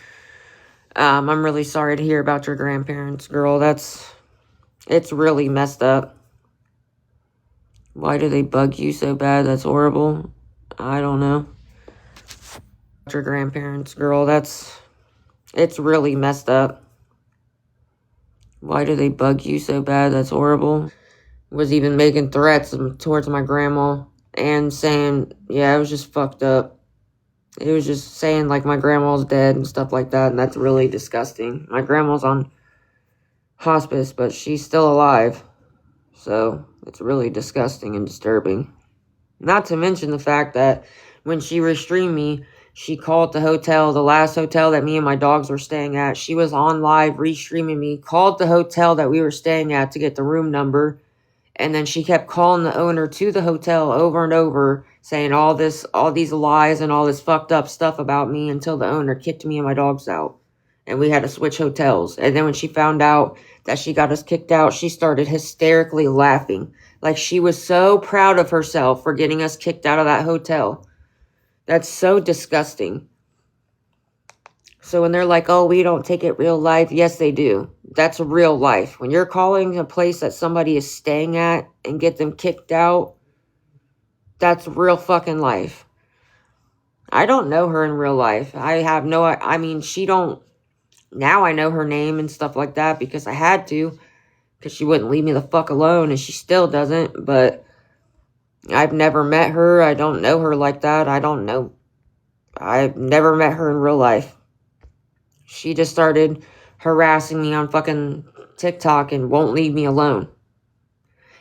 I'm really sorry to hear about your grandparents, girl. It's really messed up. Why do they bug you so bad? That's horrible. I don't know. Your grandparents, girl, it's really messed up. Why do they bug you so bad? That's horrible. Was even making threats towards my grandma and saying, yeah, it was just fucked up. It was just saying, like, my grandma's dead and stuff like that, and that's really disgusting. My grandma's on hospice, but she's still alive. So, it's really disgusting and disturbing. Not to mention the fact that when she restreamed me, she called the hotel, the last hotel that me and my dogs were staying at. She was on live restreaming me, called the hotel that we were staying at to get the room number. And then she kept calling the owner to the hotel over and over, saying all these lies and all this fucked up stuff about me until the owner kicked me and my dogs out. And we had to switch hotels. And then when she found out that she got us kicked out, she started hysterically laughing. Like she was so proud of herself for getting us kicked out of that hotel. That's so disgusting. So when they're like, oh, we don't take it real life. Yes, they do. That's real life. When you're calling a place that somebody is staying at and get them kicked out, that's real fucking life. I don't know her in real life. Now I know her name and stuff like that because I had to. Because she wouldn't leave me the fuck alone and she still doesn't. But I've never met her. I don't know her like that. I've never met her in real life. She just started harassing me on fucking TikTok and won't leave me alone.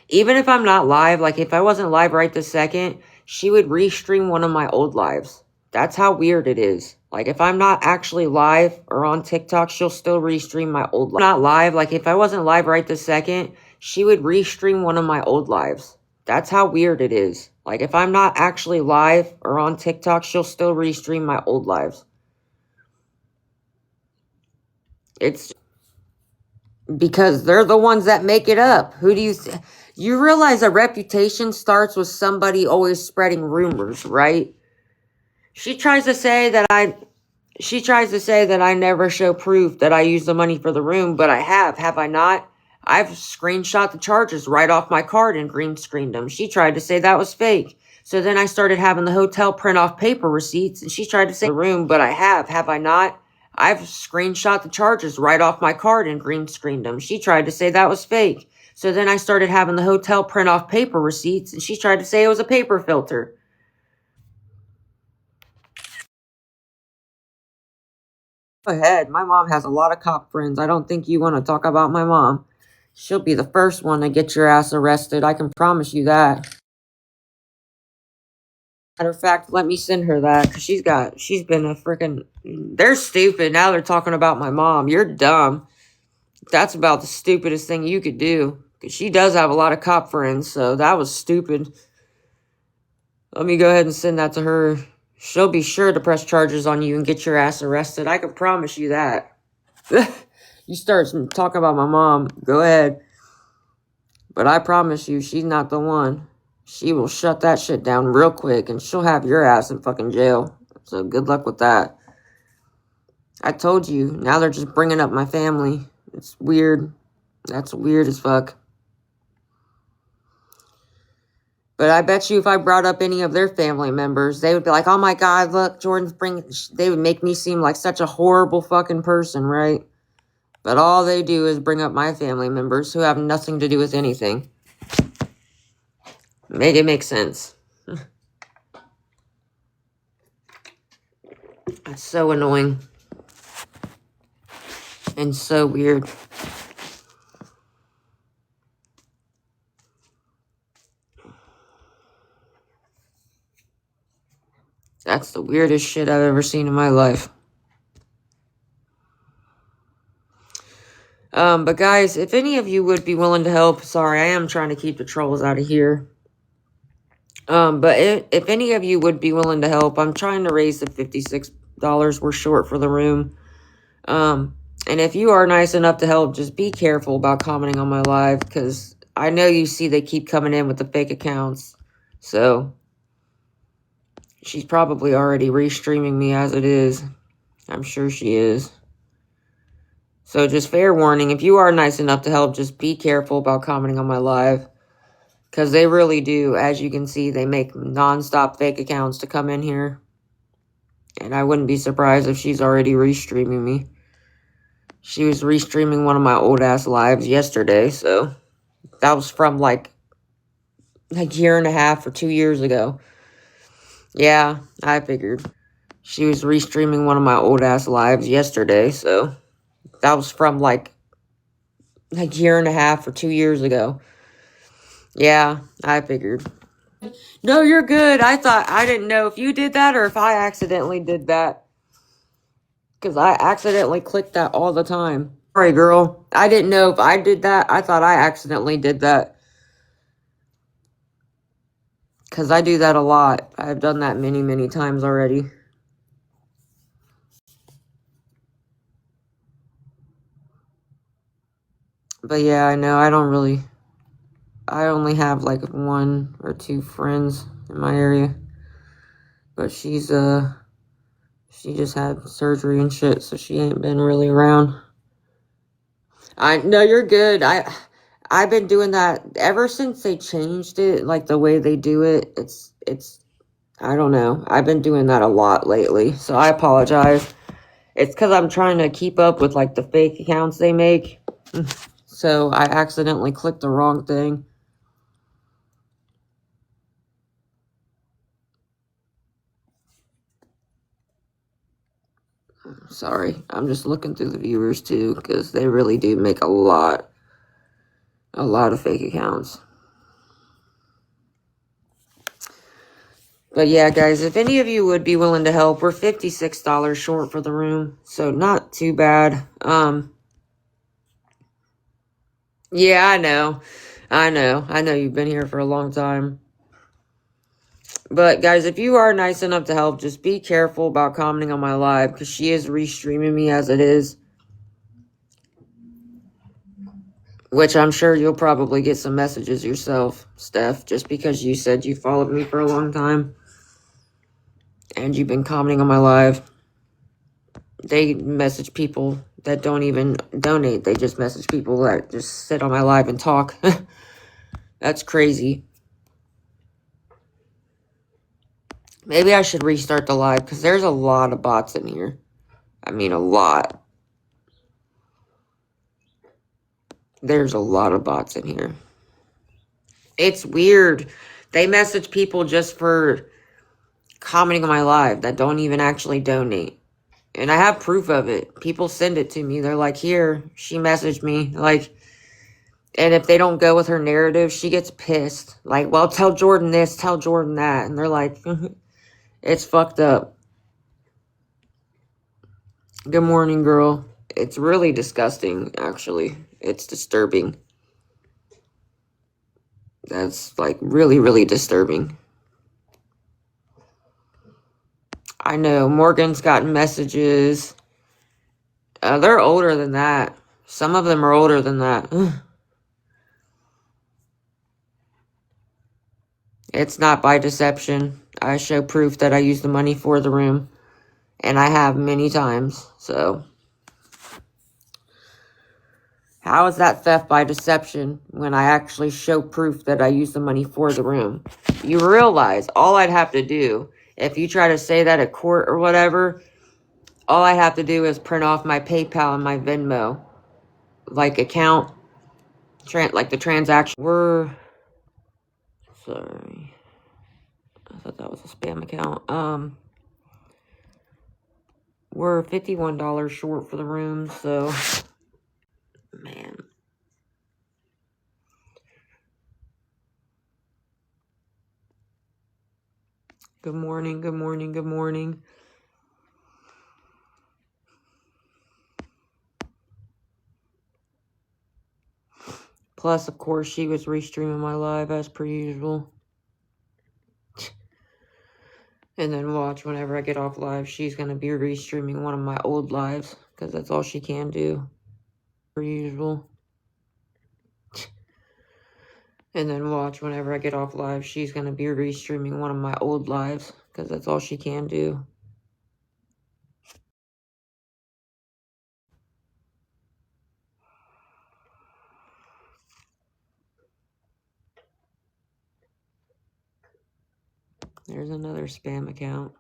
Even if I'm not live, like if I wasn't live right this second, she would restream one of my old lives. That's how weird it is. Like if I'm not actually live or on TikTok, she'll still restream my old lives. Not live, like if I wasn't live right this second, she would restream one of my old lives. That's how weird it is. Like if I'm not actually live or on TikTok, she'll still restream my old lives. It's because they're the ones that make it up. You realize a reputation starts with somebody always spreading rumors, right? She tries to say that I never show proof that I use the money for the room, but I have I not? I've screenshot the charges right off my card and green screened them. She tried to say that was fake. So then I started having the hotel print off paper receipts and she tried to say the room, but I have I not? I've screenshot the charges right off my card and green screened them. She tried to say that was fake. So then I started having the hotel print off paper receipts, and she tried to say it was a paper filter. Go ahead. My mom has a lot of cop friends. I don't think you want to talk about my mom. She'll be the first one to get your ass arrested. I can promise you that. Matter of fact, let me send her that, because she's been a freaking... They're stupid. Now they're talking about my mom. You're dumb. That's about the stupidest thing you could do. Because she does have a lot of cop friends, so that was stupid. Let me go ahead and send that to her. She'll be sure to press charges on you and get your ass arrested. I can promise you that. You start talking about my mom, go ahead. But I promise you, she's not the one. She will shut that shit down real quick, and she'll have your ass in fucking jail. So good luck with that. I told you, now they're just bringing up my family. It's weird. That's weird as fuck. But I bet you if I brought up any of their family members, they would be like, oh my God, look, Jordan's bringing... They would make me seem like such a horrible fucking person, right? But all they do is bring up my family members who have nothing to do with anything. Make it make sense. That's so annoying. And so weird. That's the weirdest shit I've ever seen in my life. But guys, if any of you would be willing to help, sorry, I am trying to keep the trolls out of here. But if any of you would be willing to help, I'm trying to raise the $56 we're short for the room. And if you are nice enough to help, just be careful about commenting on my live, because I know you see they keep coming in with the fake accounts. So, she's probably already restreaming me as it is. I'm sure she is. So just fair warning, if you are nice enough to help, just be careful about commenting on my live. Because they really do, as you can see, they make non-stop fake accounts to come in here. And I wouldn't be surprised if she's already restreaming me. She was restreaming one of my old-ass lives yesterday, so... That was from, like a year and a half or 2 years ago. Yeah, I figured. She was restreaming one of my old-ass lives yesterday, so... That was from, like a year and a half or 2 years ago. Yeah, I figured. No, you're good. I didn't know if you did that or if I accidentally did that. Because I accidentally click that all the time. Sorry, girl. I didn't know if I did that. I thought I accidentally did that. Because I do that a lot. I've done that many, many times already. But yeah, I know. I only have like 1 or 2 friends in my area. But she just had surgery and shit, so she ain't been really around. No, you're good. I've been doing that ever since they changed it, like the way they do it. It's I don't know. I've been doing that a lot lately, so I apologize. It's because I'm trying to keep up with like the fake accounts they make. So I accidentally clicked the wrong thing. Sorry, I'm just looking through the viewers too, because they really do make a lot of fake accounts. But yeah, guys, if any of you would be willing to help, we're $56 short for the room, so not too bad. Yeah, I know you've been here for a long time. But guys, if you are nice enough to help, just be careful about commenting on my live, because she is restreaming me as it is. Which I'm sure you'll probably get some messages yourself, Steph, just because you said you followed me for a long time. And you've been commenting on my live. They message people that don't even donate. They just message people that just sit on my live and talk. That's crazy. Maybe I should restart the live, because there's a lot of bots in here. I mean, a lot. There's a lot of bots in here. It's weird. They message people just for commenting on my live that don't even actually donate. And I have proof of it. People send it to me. They're like, here, she messaged me. Like, and if they don't go with her narrative, she gets pissed. Like, well, tell Jordan this, tell Jordan that. And they're like, it's fucked up. Good morning, girl. It's really disgusting, actually. It's disturbing. That's, like, really, really disturbing. I know, Morgan's gotten messages. They're older than that. Some of them are older than that. It's not by deception. I show proof that I use the money for the room. And I have many times, so. How is that theft by deception when I actually show proof that I use the money for the room? You realize all I'd have to do, if you try to say that at court or whatever, all I have to do is print off my PayPal and my Venmo, like account, like the transaction. Sorry, I thought that was a spam account. We're $51 short for the room, so, man. Good morning, good morning, good morning. Plus, of course, she was restreaming my live as per usual. And then watch, whenever I get off live, she's going to be restreaming one of my old lives. Because that's all she can do. Per usual. And then watch, whenever I get off live, she's going to be restreaming one of my old lives. Because that's all she can do. There's another spam account.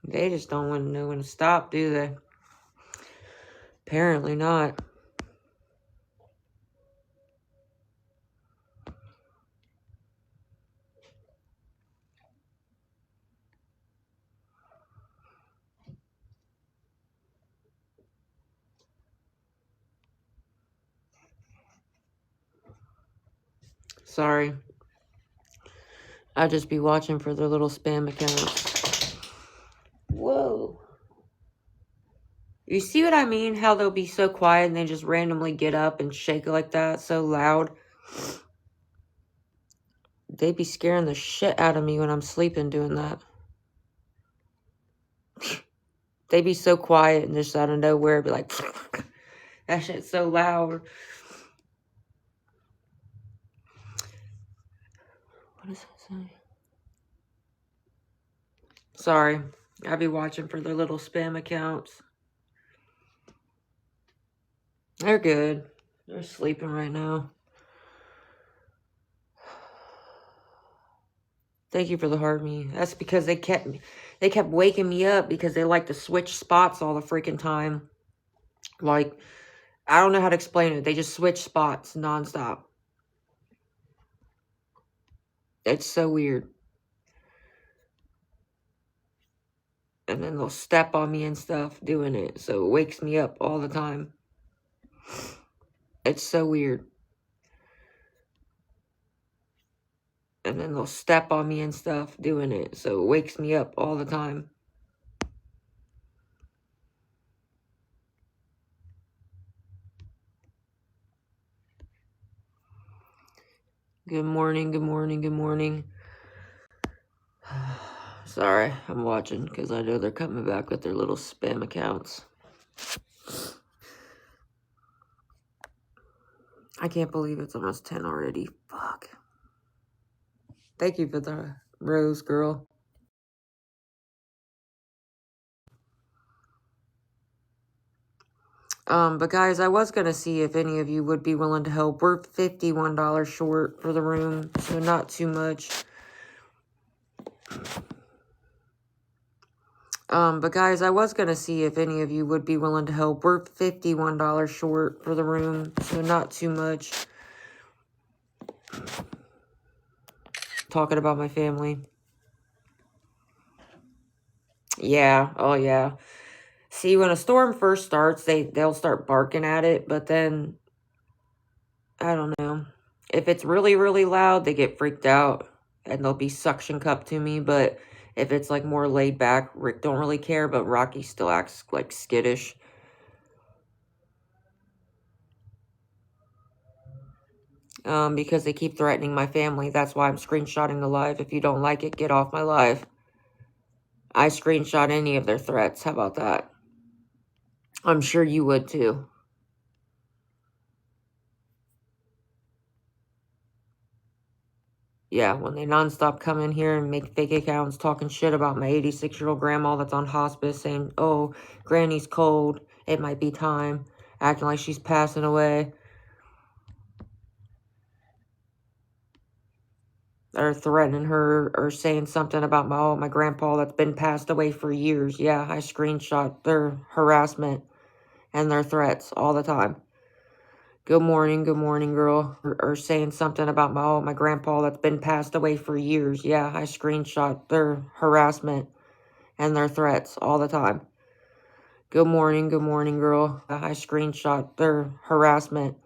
They just don't want to know when to stop, do they? Apparently not. Sorry. I'll just be watching for their little spam accounts. Whoa. You see what I mean? How they'll be so quiet and they just randomly get up and shake like that, so loud. They be scaring the shit out of me when I'm sleeping doing that. They be so quiet and just out of nowhere be like, that shit's so loud. What does that say? Sorry, I be watching for their little spam accounts. They're good. They're sleeping right now. Thank you for the heart me. That's because they kept waking me up because they like to switch spots all the freaking time. Like, I don't know how to explain it. They just switch spots nonstop. It's so weird. And then they'll step on me and stuff doing it. So it wakes me up all the time. It's so weird. And then they'll step on me and stuff doing it. So it wakes me up all the time. Good morning, good morning, good morning. Sorry, I'm watching because I know they're coming back with their little spam accounts. I can't believe it's almost 10 already. Fuck. Thank you for the rose, girl. But guys, I was gonna see if any of you would be willing to help. We're $51 short for the room, so not too much. But guys, I was gonna see if any of you would be willing to help. We're $51 short for the room, so not too much. Talking about my family. Yeah, oh yeah. See, when a storm first starts, they'll start barking at it, but then, I don't know. If it's really, really loud, they get freaked out, and they'll be suction cupped to me, but if it's, like, more laid back, Rick don't really care, but Rocky still acts, like, skittish. Because they keep threatening my family. That's why I'm screenshotting the live. If you don't like it, get off my live. I screenshot any of their threats. How about that? I'm sure you would too. Yeah, when they nonstop come in here and make fake accounts talking shit about my 86-year-old grandma that's on hospice, saying, oh, Granny's cold, it might be time, acting like she's passing away. Or threatening her, or saying something about my grandpa that's been passed away for years. Yeah, I screenshot their harassment and their threats all the time. Good morning, girl. Or saying something about my grandpa that's been passed away for years. Yeah, I screenshot their harassment and their threats all the time. Good morning, girl. I screenshot their harassment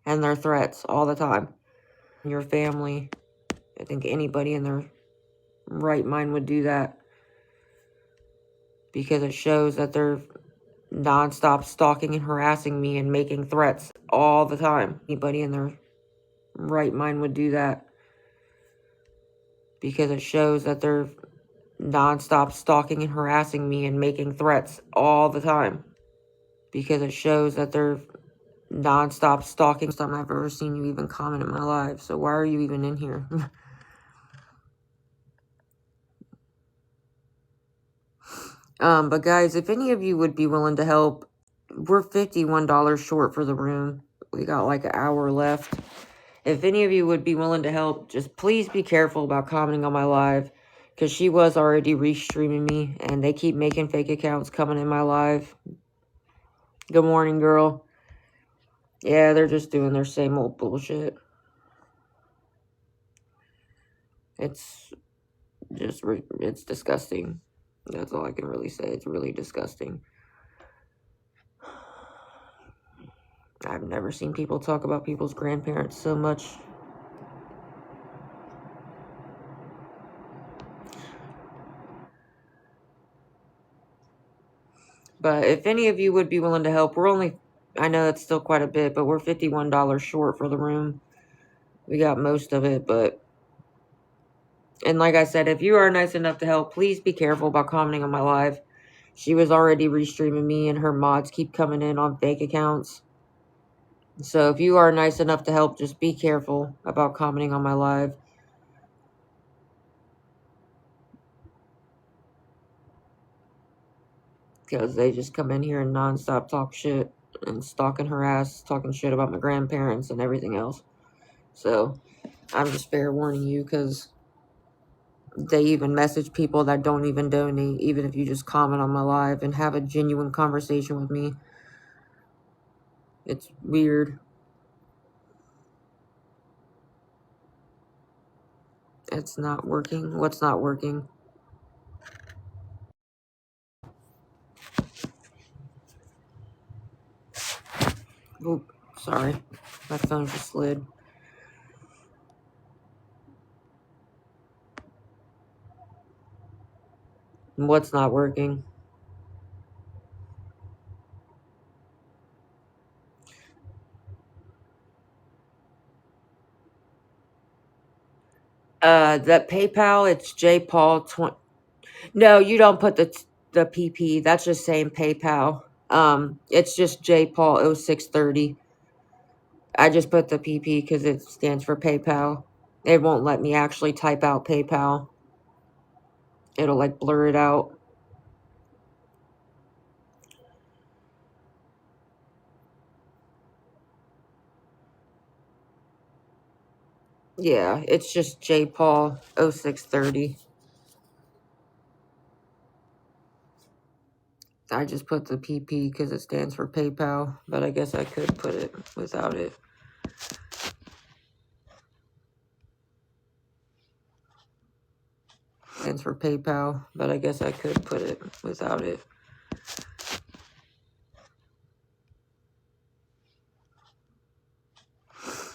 and their threats all the time. Your family, I think anybody in their right mind would do that, because it shows that they're nonstop stalking and harassing me and making threats all the time. Anybody in their right mind would do that, because it shows that they're nonstop stalking and harassing me and making threats all the time. Because it shows that they're nonstop stalking. First time I've ever seen you even comment in my live, so why are you even in here? But guys, if any of you would be willing to help, we're $51 short for the room. We got like an hour left. If any of you would be willing to help, just please be careful about commenting on my live, because she was already restreaming me, and they keep making fake accounts coming in my live. Good morning, girl. Yeah, they're just doing their same old bullshit. It's just, it's disgusting. That's all I can really say. It's really disgusting. I've never seen people talk about people's grandparents so much. But if any of you would be willing to help, we're only, I know it's still quite a bit, but we're $51 short for the room. We got most of it, but, and like I said, if you are nice enough to help, please be careful about commenting on my live. She was already restreaming me, and her mods keep coming in on fake accounts. So if you are nice enough to help, just be careful about commenting on my live. Because they just come in here and nonstop talk shit and stalk and harass, talking shit about my grandparents and everything else. So I'm just fair warning you, because they even message people that don't even donate, even if you just comment on my live and have a genuine conversation with me. It's weird. It's not working. What's not working? Oop, sorry. My phone just slid. What's not working? That PayPal, it's JPaul20. No, you don't put the PP. That's just saying PayPal. It's just JPaul0630. I just put the PP because it stands for PayPal. It won't let me actually type out PayPal. It'll like blur it out. Yeah, it's just JPaul0630. I just put the PP because it stands for PayPal, but I guess I could put it without it. Stands for PayPal, but I guess I could put it without it.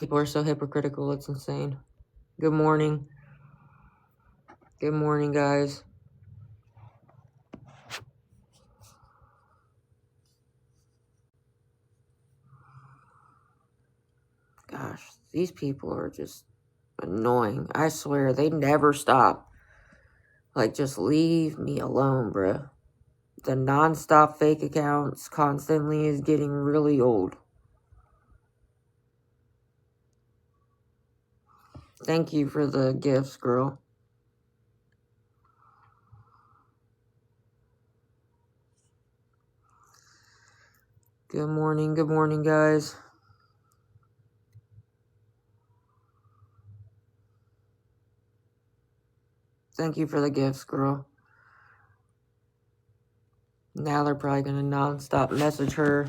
People are so hypocritical, it's insane. Good morning. Good morning, guys. Gosh, these people are just annoying. I swear, they never stop. Like, just leave me alone, bruh. The non-stop fake accounts constantly is getting really old. Thank you for the gifts, girl. Good morning, guys. Thank you for the gifts, girl. Now they're probably going to non-stop message her.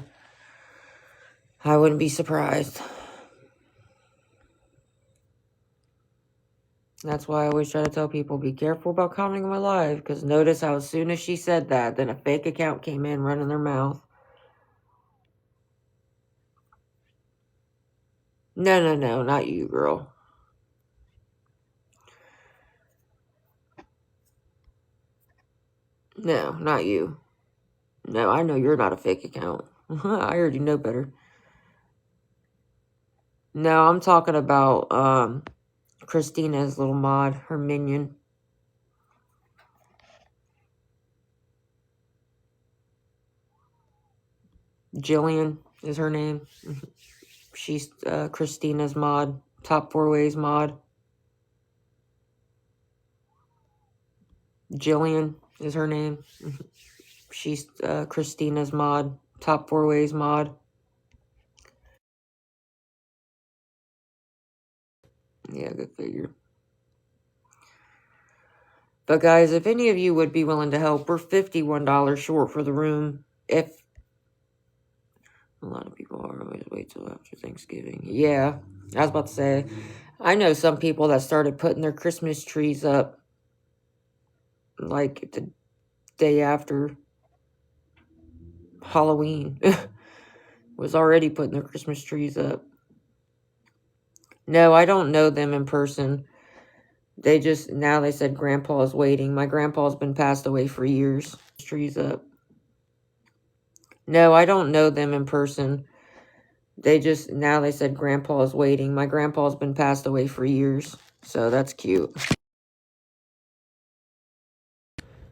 I wouldn't be surprised. That's why I always try to tell people, be careful about commenting on my live, because notice how as soon as she said that, then a fake account came in running their mouth. No, not you, girl. No, not you. No, I know you're not a fake account. I already know better. No, I'm talking about Christina's little mod, her minion. Jillian is her name. She's Christina's mod. Top 4 ways mod. Jillian is her name. She's Christina's mod. Top 4 ways mod. Yeah, good figure. But guys, if any of you would be willing to help, we're $51 short for the room. If a lot of people are, always wait till after Thanksgiving. Yeah, I was about to say, I know some people that started putting their Christmas trees up like the day after Halloween. Was already putting their Christmas trees up. No, I don't know them in person. They just, now they said Grandpa's waiting. My grandpa's been passed away for years. Trees up. No, I don't know them in person. They just, now they said Grandpa's waiting. My grandpa's been passed away for years. So that's cute.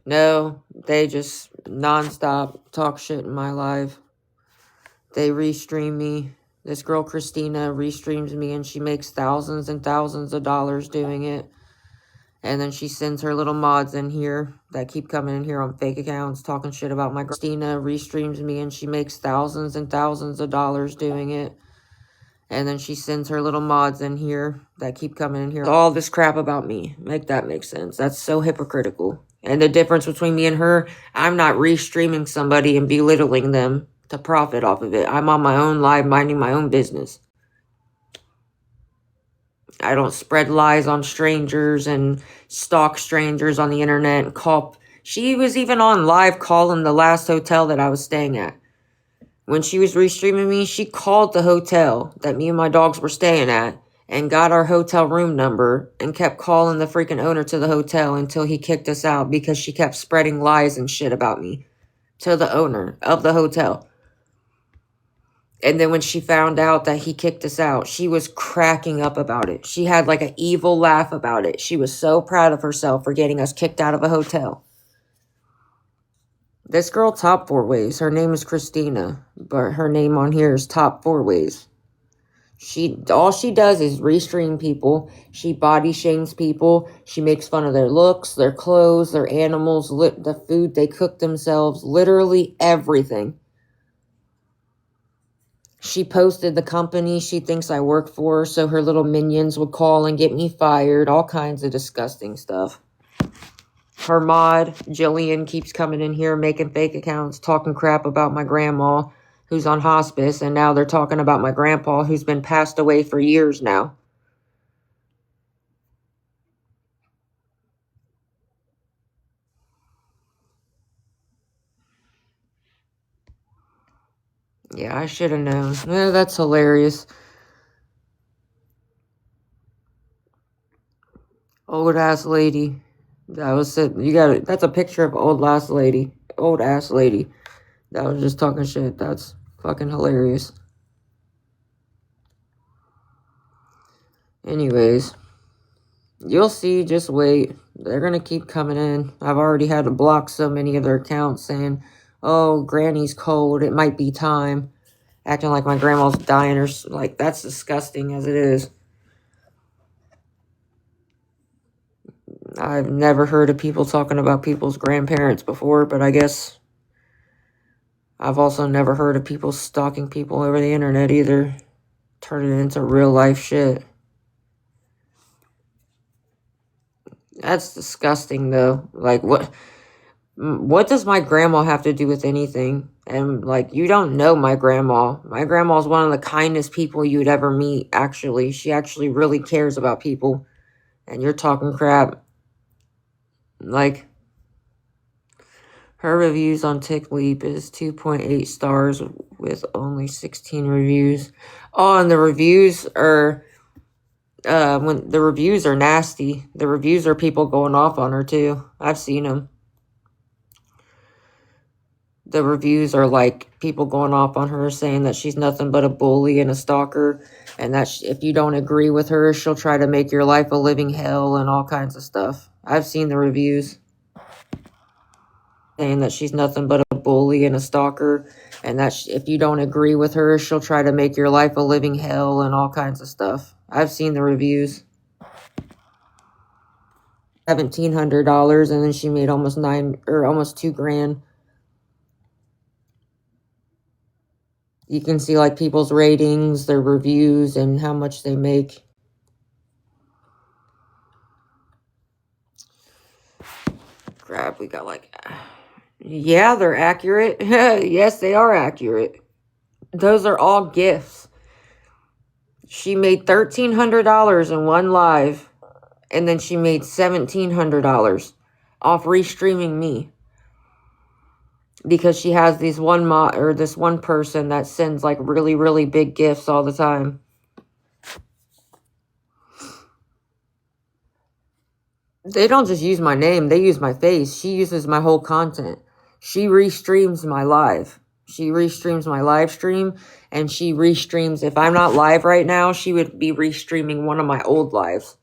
No, they just nonstop talk shit in my live. They restream me. This girl, Christina, restreams me and she makes thousands and thousands of dollars doing it. And then she sends her little mods in here that keep coming in here on fake accounts talking shit about my Christina restreams me and she makes thousands and thousands of dollars doing it. And then she sends her little mods in here that keep coming in here. All this crap about me. Make that make sense. That's so hypocritical. And the difference between me and her, I'm not restreaming somebody and belittling them to profit off of it. I'm on my own live minding my own business. I don't spread lies on strangers and stalk strangers on the internet and call. She was even on live calling the last hotel that I was staying at. When she was restreaming me, she called the hotel that me and my dogs were staying at and got our hotel room number and kept calling the freaking owner to the hotel until he kicked us out because she kept spreading lies and shit about me to the owner of the hotel. And then when she found out that he kicked us out, she was cracking up about it. She had like an evil laugh about it. She was so proud of herself for getting us kicked out of a hotel. This girl, Top 4 Ways. Her name is Christina, but her name on here is Top 4 Ways. All she does is restream people. She body shames people. She makes fun of their looks, their clothes, their animals, the food they cook themselves, literally everything. She posted the company she thinks I work for, so her little minions would call and get me fired. All kinds of disgusting stuff. her mod, Jillian, keeps coming in here making fake accounts, talking crap about my grandma who's on hospice, and now they're talking about my grandpa who's been passed away for years now. Yeah, I should have known. Yeah, that's hilarious. Old ass lady. That was it. You got it. That's a picture of old ass lady. Old ass lady. That was just talking shit. That's fucking hilarious. Anyways, you'll see. Just wait. They're gonna keep coming in. I've already had to block so many of their accounts saying, "Oh, Granny's cold. It might be time." Acting like my grandma's dying or like that's disgusting as it is. I've never heard of people talking about people's grandparents before, but I guess I've also never heard of people stalking people over the internet either. Turning it into real life shit. That's disgusting though. Like what does my grandma have to do with anything? And like you don't know my grandma. My grandma's one of the kindest people you'd ever meet, actually. She actually really cares about people. And you're talking crap. Like her reviews on TickLeap is 2.8 stars with only 16 reviews. Oh, and the reviews are when the reviews are nasty. The reviews are people going off on her too. I've seen them. The reviews are like people going off on her saying that she's nothing but a bully and a stalker, and that if you don't agree with her, she'll try to make your life a living hell and all kinds of stuff. I've seen the reviews saying that she's nothing but a bully and a stalker, and that if you don't agree with her, she'll try to make your life a living hell and all kinds of stuff. I've seen the reviews. $1,700, and then she made almost $2,000. You can see like people's ratings, their reviews, and how much they make. Crap, we got like, yeah, they're accurate. Yes, they are accurate. Those are all gifts. She made $1,300 in one live, and then she made $1,700 off restreaming me. Because she has this one person that sends like really, really big gifts all the time. They don't just use my name, they use my face. She uses my whole content. She restreams my live. She restreams my live stream, and she restreams, if I'm not live right now, she would be restreaming one of my old lives.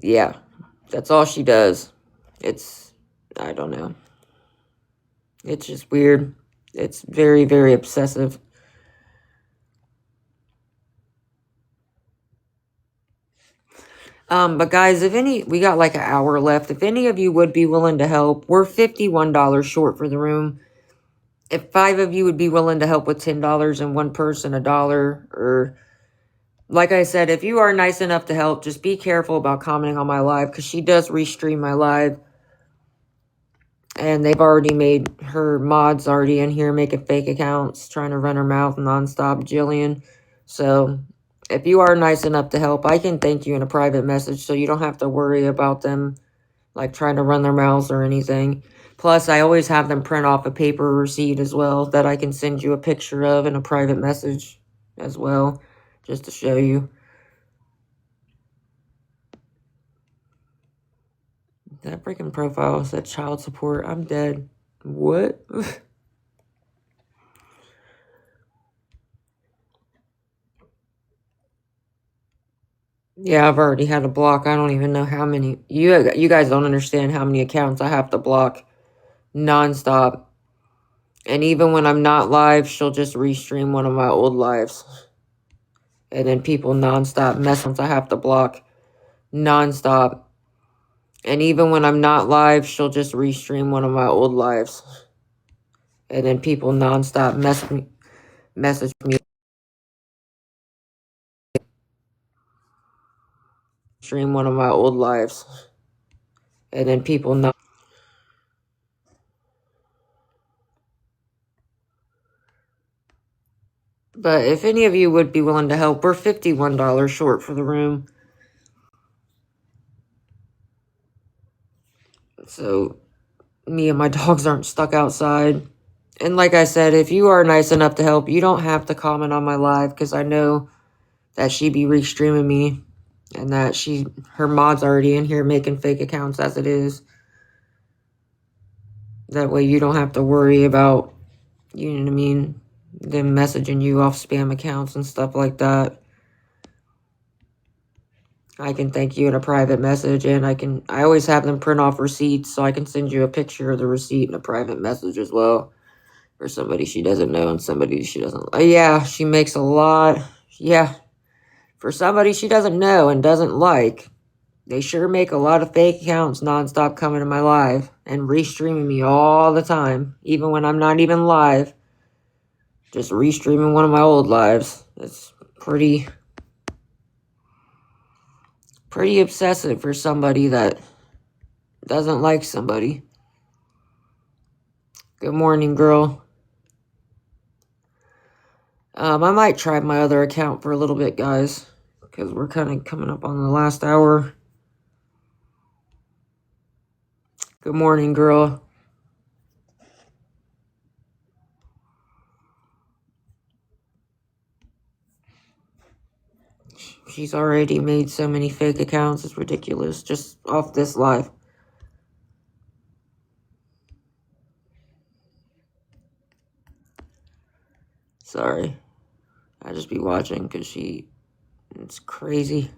Yeah, that's all she does. I don't know. It's just weird. It's very, very obsessive. But guys, we got like an hour left. If any of you would be willing to help, we're $51 short for the room. If 5 of you would be willing to help with $10 and one person $1, or like I said, if you are nice enough to help, just be careful about commenting on my live, because she does restream my live. And they've already made her mods already in here making fake accounts, trying to run her mouth nonstop, Jillian. So if you are nice enough to help, I can thank you in a private message, so you don't have to worry about them like trying to run their mouths or anything. Plus, I always have them print off a paper receipt as well that I can send you a picture of in a private message as well, just to show you. That freaking profile said child support. I'm dead. What? Yeah, I've already had a block. I don't even know how many. You guys don't understand how many accounts I have to block nonstop. And even when I'm not live, she'll just restream one of my old lives. And then people nonstop mess I have to block nonstop. And even when I'm not live, she'll just restream one of my old lives. And then people nonstop message me. Stream one of my old lives. and then people know. But if any of you would be willing to help, we're $51 short for the room. So me and my dogs aren't stuck outside. And like I said, if you are nice enough to help, you don't have to comment on my live, because I know that she be restreaming me, and that her mod's already in here making fake accounts as it is. That way you don't have to worry about, you know what I mean, them messaging you off spam accounts and stuff like that. I can thank you in a private message, and I always have them print off receipts, so I can send you a picture of the receipt in a private message as well. For somebody she doesn't know and somebody she doesn't. Yeah, she makes a lot. Yeah, for somebody she doesn't know and doesn't like, they sure make a lot of fake accounts nonstop coming to my live and restreaming me all the time, even when I'm not even live. Just restreaming one of my old lives. It's pretty obsessive for somebody that doesn't like somebody. Good morning, girl. I might try my other account for a little bit, guys, because we're kind of coming up on the last hour. Good morning, girl. She's already made so many fake accounts, it's ridiculous, just off this live. Sorry. I just be watching because it's crazy.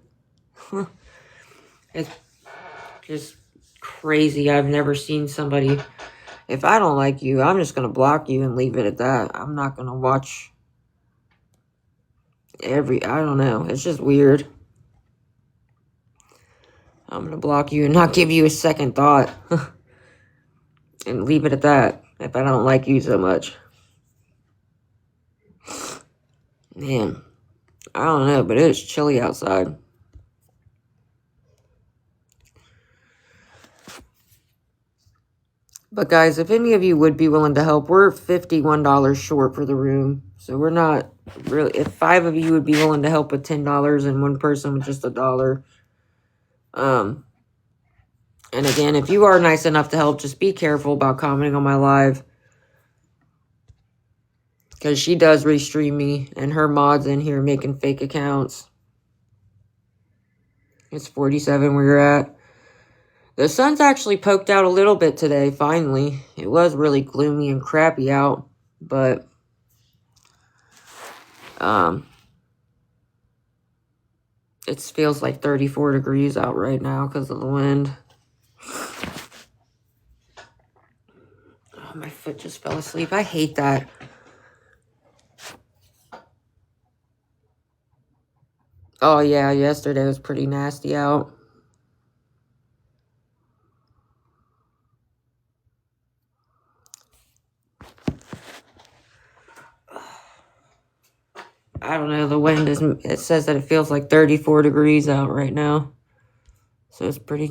It's just crazy. I've never seen somebody, if I don't like you, I'm just going to block you and leave it at that. I'm not going to watch I don't know. It's just weird. I'm going to block you and not give you a second thought. And leave it at that if I don't like you so much. Man, I don't know, but it is chilly outside. But guys, if any of you would be willing to help, we're $51 short for the room. So we're not really, if 5 of you would be willing to help with $10 and one person with just $1. And again, if you are nice enough to help, just be careful about commenting on my live. Because she does restream me, and her mod's in here making fake accounts. It's 47 where you're at. The sun's actually poked out a little bit today, finally. It was really gloomy and crappy out, but it feels like 34 degrees out right now because of the wind. Oh, my foot just fell asleep. I hate that. Oh, yeah, yesterday was pretty nasty out. I don't know, the wind it says that it feels like 34 degrees out right now. So it's pretty,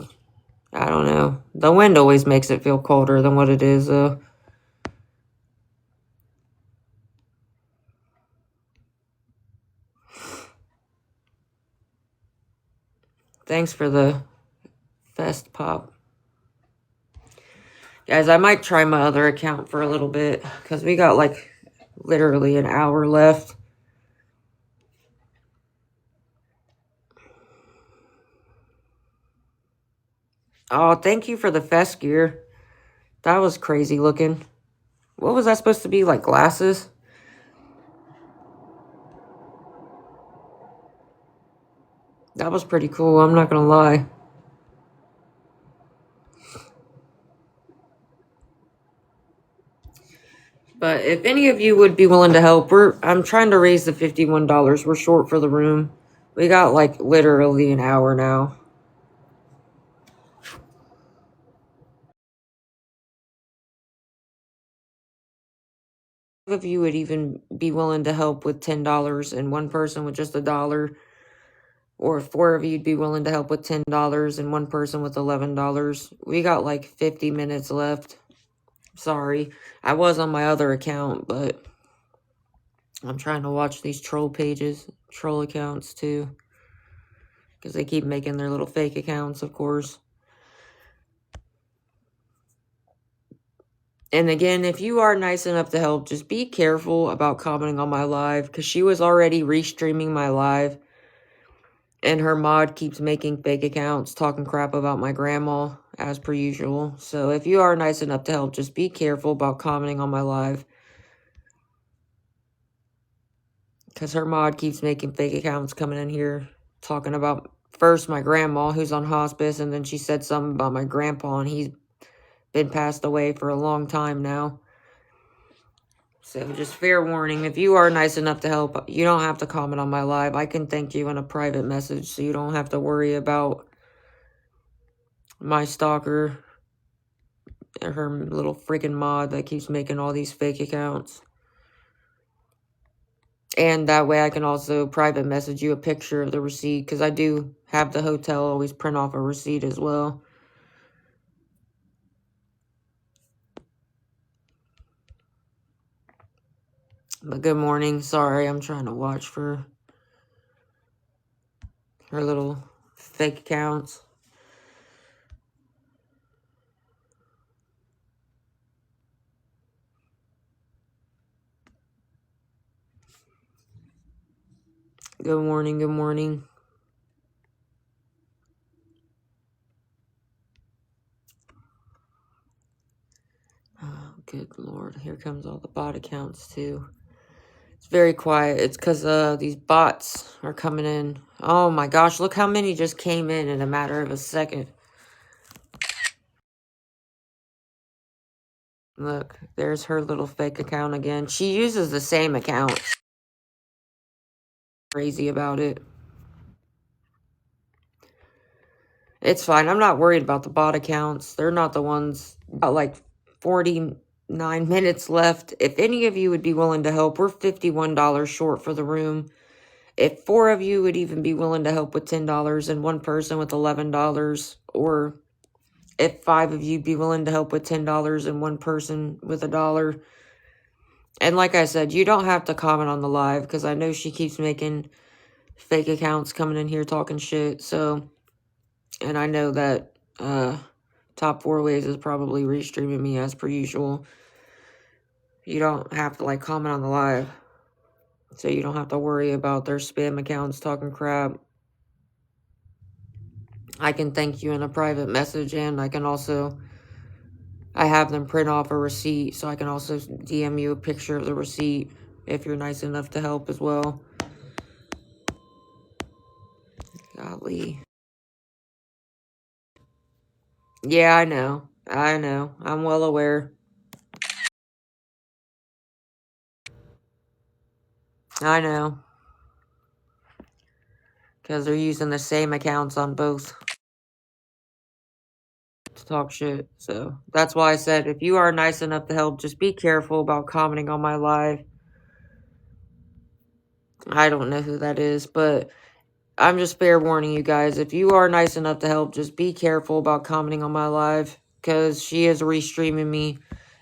I don't know. The wind always makes it feel colder than what it is, though. Thanks for the fest pop. Guys, I might try my other account for a little bit, because we got like literally an hour left. Oh, thank you for the fest gear. That was crazy looking. What was that supposed to be, like glasses? That was pretty cool, I'm not gonna lie. But if any of you would be willing to help, I'm trying to raise the $51. We're short for the room. We got like literally an hour now. If you would even be willing to help with $10 and one person with just $1, Or if 4 of you'd be willing to help with $10 and 1 person with $11. We got like 50 minutes left. Sorry. I was on my other account, but I'm trying to watch these troll pages, troll accounts too. Because they keep making their little fake accounts, of course. And again, if you are nice enough to help, just be careful about commenting on my live. Because she was already restreaming my live. And her mod keeps making fake accounts, talking crap about my grandma, as per usual. So if you are nice enough to help, just be careful about commenting on my live. Because her mod keeps making fake accounts coming in here, talking about, first, my grandma, who's on hospice, and then she said something about my grandpa, and he's been passed away for a long time now. So just fair warning, if you are nice enough to help, you don't have to comment on my live. I can thank you in a private message, so you don't have to worry about my stalker or her little freaking mod that keeps making all these fake accounts. And that way I can also private message you a picture of the receipt, because I do have the hotel always print off a receipt as well. But good morning. Sorry, I'm trying to watch for her little fake accounts. Good morning, good morning. Oh, good Lord. Here comes all the bot accounts too. It's very quiet. It's because these bots are coming in. Oh my gosh, look how many just came in a matter of a second. Look, there's her little fake account again. She uses the same account. Crazy about it. It's fine. I'm not worried about the bot accounts. They're not the ones. Got like 49 minutes left. If any of you would be willing to help, we're $51 short for the room. If 4 of you would even be willing to help with $10 and 1 person with $11, or if 5 of you be willing to help with $10 and 1 person with $1. And like I said, you don't have to comment on the live, because I know she keeps making fake accounts coming in here talking shit. So, and I know that Top 4 Ways is probably restreaming me as per usual. You don't have to like comment on the live, so you don't have to worry about their spam accounts talking crap. I can thank you in a private message, and I can also, I have them print off a receipt, so I can also DM you a picture of the receipt if you're nice enough to help as well. Golly. Yeah, I know. I know. I'm well aware. I know. Because they're using the same accounts on both to talk shit. So that's why I said, if you are nice enough to help, just be careful about commenting on my live. I don't know who that is, but I'm just fair warning you guys. If you are nice enough to help, just be careful about commenting on my live, because she is restreaming me,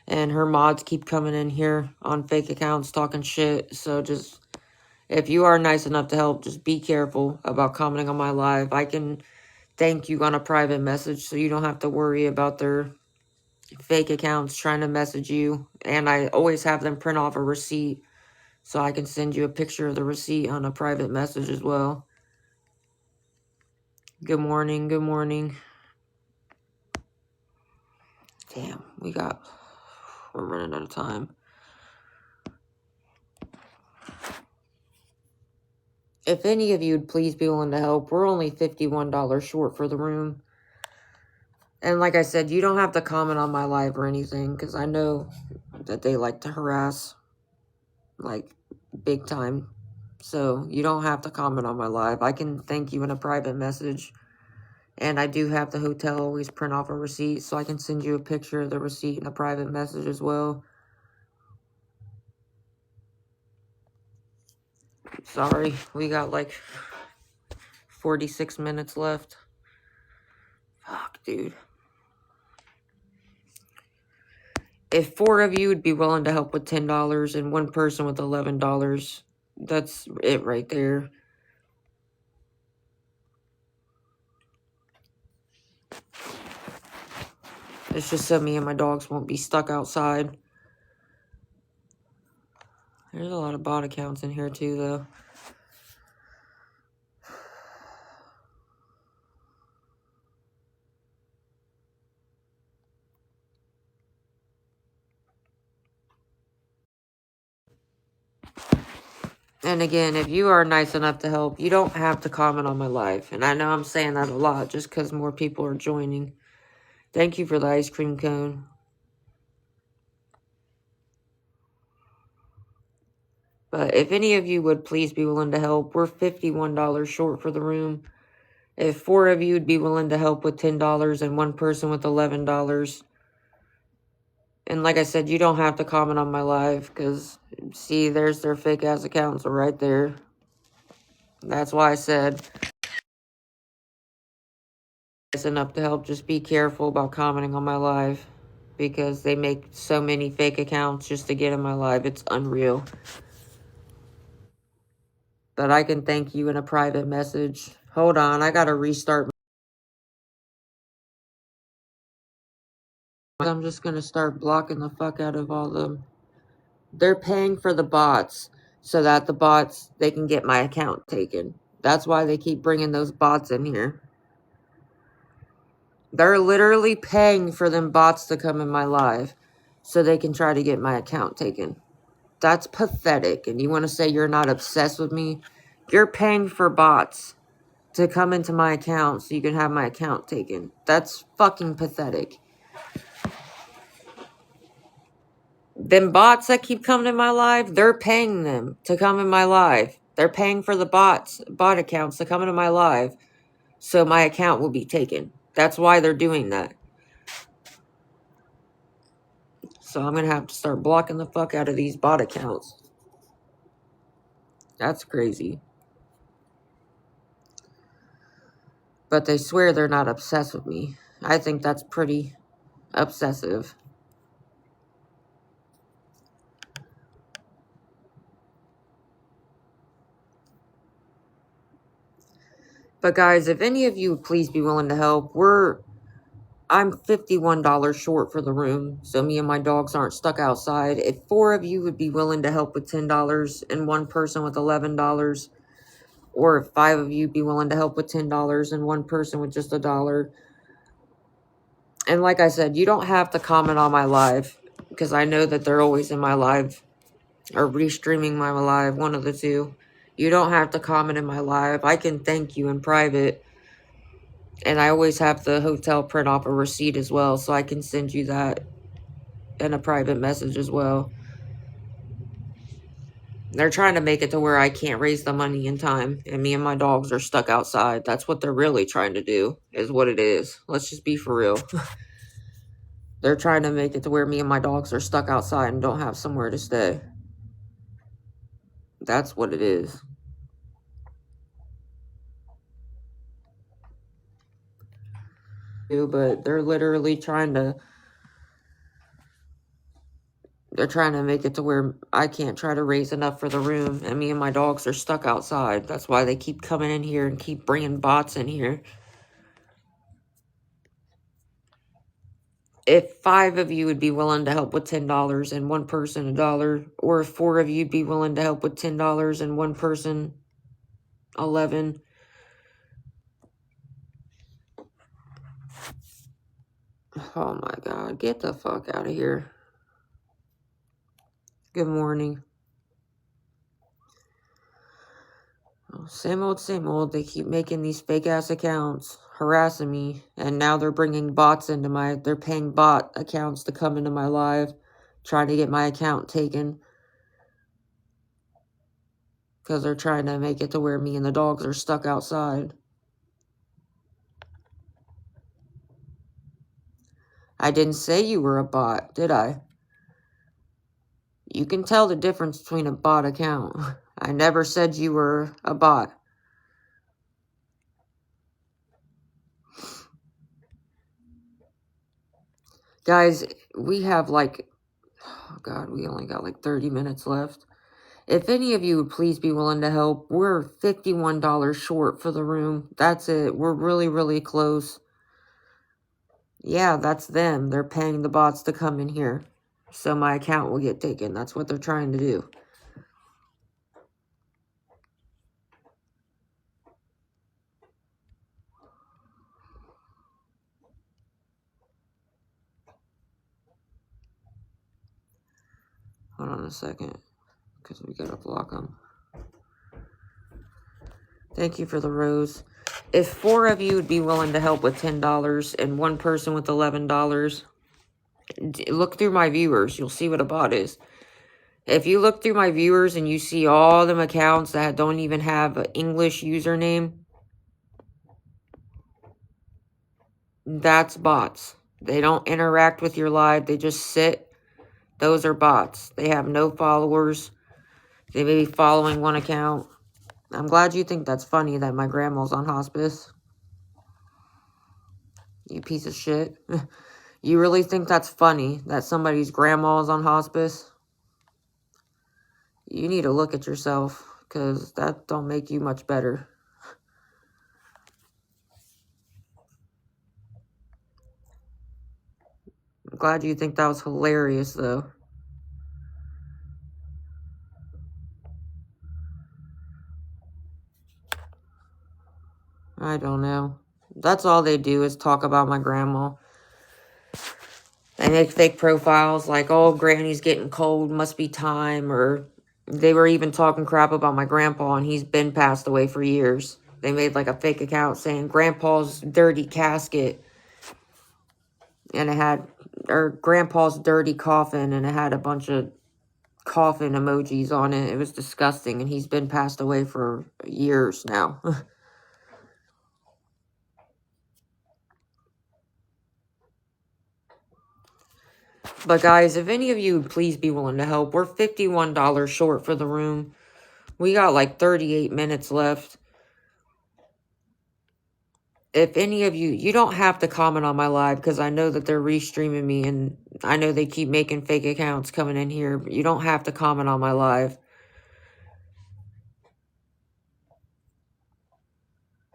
and her mods keep coming in here on fake accounts talking shit. So just, if you are nice enough to help, just be careful about commenting on my live. I can thank you on a private message, so you don't have to worry about their fake accounts trying to message you. And I always have them print off a receipt, so I can send you a picture of the receipt on a private message as well. Good morning, good morning. Damn, we're running out of time. If any of you would please be willing to help, we're only $51 short for the room. And like I said, you don't have to comment on my live or anything, because I know that they like to harass, like, big time. So you don't have to comment on my live. I can thank you in a private message. And I do have the hotel always print off a receipt, so I can send you a picture of the receipt in a private message as well. Sorry, we got like 46 minutes left. Fuck, dude. If 4 of you would be willing to help with $10 and 1 person with $11, that's it right there. It's just so me and my dogs won't be stuck outside. There's a lot of bot accounts in here too, though. And again, if you are nice enough to help, you don't have to comment on my live. And I know I'm saying that a lot just because more people are joining. Thank you for the ice cream cone. But if any of you would please be willing to help, we're $51 short for the room. If 4 of you would be willing to help with $10 and 1 person with $11. And like I said, you don't have to comment on my live because, see, there's their fake ass accounts right there. That's why I said it's enough to help. Just be careful about commenting on my live because they make so many fake accounts just to get in my live. It's unreal. But I can thank you in a private message. Hold on, I gotta restart. I'm just gonna start blocking the fuck out of all them. They're paying for the bots so that the bots, they can get my account taken. That's why they keep bringing those bots in here. They're literally paying for them bots to come in my live so they can try to get my account taken. That's pathetic. And you want to say you're not obsessed with me? You're paying for bots to come into my account so you can have my account taken. That's fucking pathetic. Them bots that keep coming in my live, they're paying them to come in my live. They're paying for the bot accounts to come into my live so my account will be taken. That's why they're doing that. So I'm going to have to start blocking the fuck out of these bot accounts. That's crazy. But they swear they're not obsessed with me. I think that's pretty obsessive. But guys, if any of you would please be willing to help, I'm $51 short for the room, so me and my dogs aren't stuck outside. If 4 of you would be willing to help with $10 and 1 person with $11, or if 5 of you be willing to help with $10 and 1 person with just $1. And like I said, you don't have to comment on my live, because I know that they're always in my live, or restreaming my live, one of the two. You don't have to comment in my live. I can thank you in private. And I always have the hotel print off a receipt as well, so I can send you that in a private message as well. They're trying to make it to where I can't raise the money in time, and me and my dogs are stuck outside. That's what they're really trying to do, is what it is. Let's just be for real. They're trying to make it to where me and my dogs are stuck outside and don't have somewhere to stay. That's what it is. But they're literally trying to make it to where I can't try to raise enough for the room, and me and my dogs are stuck outside. That's why they keep coming in here and keep bringing bots in here. If 5 of you would be willing to help with $10 and 1 person $1, or if 4 of you would be willing to help with $10 and 1 person $11. Oh my God, get the fuck out of here. Good morning. Oh, same old. They keep making these fake ass accounts, harassing me, and now they're bringing bots into they're paying bot accounts to come into my live, trying to get my account taken. Because they're trying to make it to where me and the dogs are stuck outside. I didn't say you were a bot, did I? You can tell the difference between a bot account. I never said you were a bot. Guys, we have like, oh God, we only got like 30 minutes left. If any of you would please be willing to help, we're $51 short for the room. That's it. We're really, really close. Yeah, that's them. They're paying the bots to come in here. So my account will get taken. That's what they're trying to do. Hold on a second, because we gotta block them. Thank you for the rose. If 4 of you would be willing to help with $10 and 1 person with $11, look through my viewers. You'll see what a bot is. If you look through my viewers and you see all them accounts that don't even have an English username, that's bots. They don't interact with your live. They just sit. Those are bots. They have no followers. They may be following 1 account. I'm glad you think that's funny that my grandma's on hospice. You piece of shit. You really think that's funny that somebody's grandma's on hospice? You need to look at yourself, because that don't make you much better. I'm glad you think that was hilarious, though. I don't know. That's all they do is talk about my grandma. They make fake profiles like, oh, Granny's getting cold, must be time. Or they were even talking crap about my grandpa, and he's been passed away for years. They made like a fake account saying Grandpa's dirty casket. And it had, or Grandpa's dirty coffin, and it had a bunch of coffin emojis on it. It was disgusting, and he's been passed away for years now. But guys, if any of you would please be willing to help, we're $51 short for the room. We got like 38 minutes left. If any of you, you don't have to comment on my live, because I know that they're restreaming me, and I know they keep making fake accounts coming in here, but you don't have to comment on my live.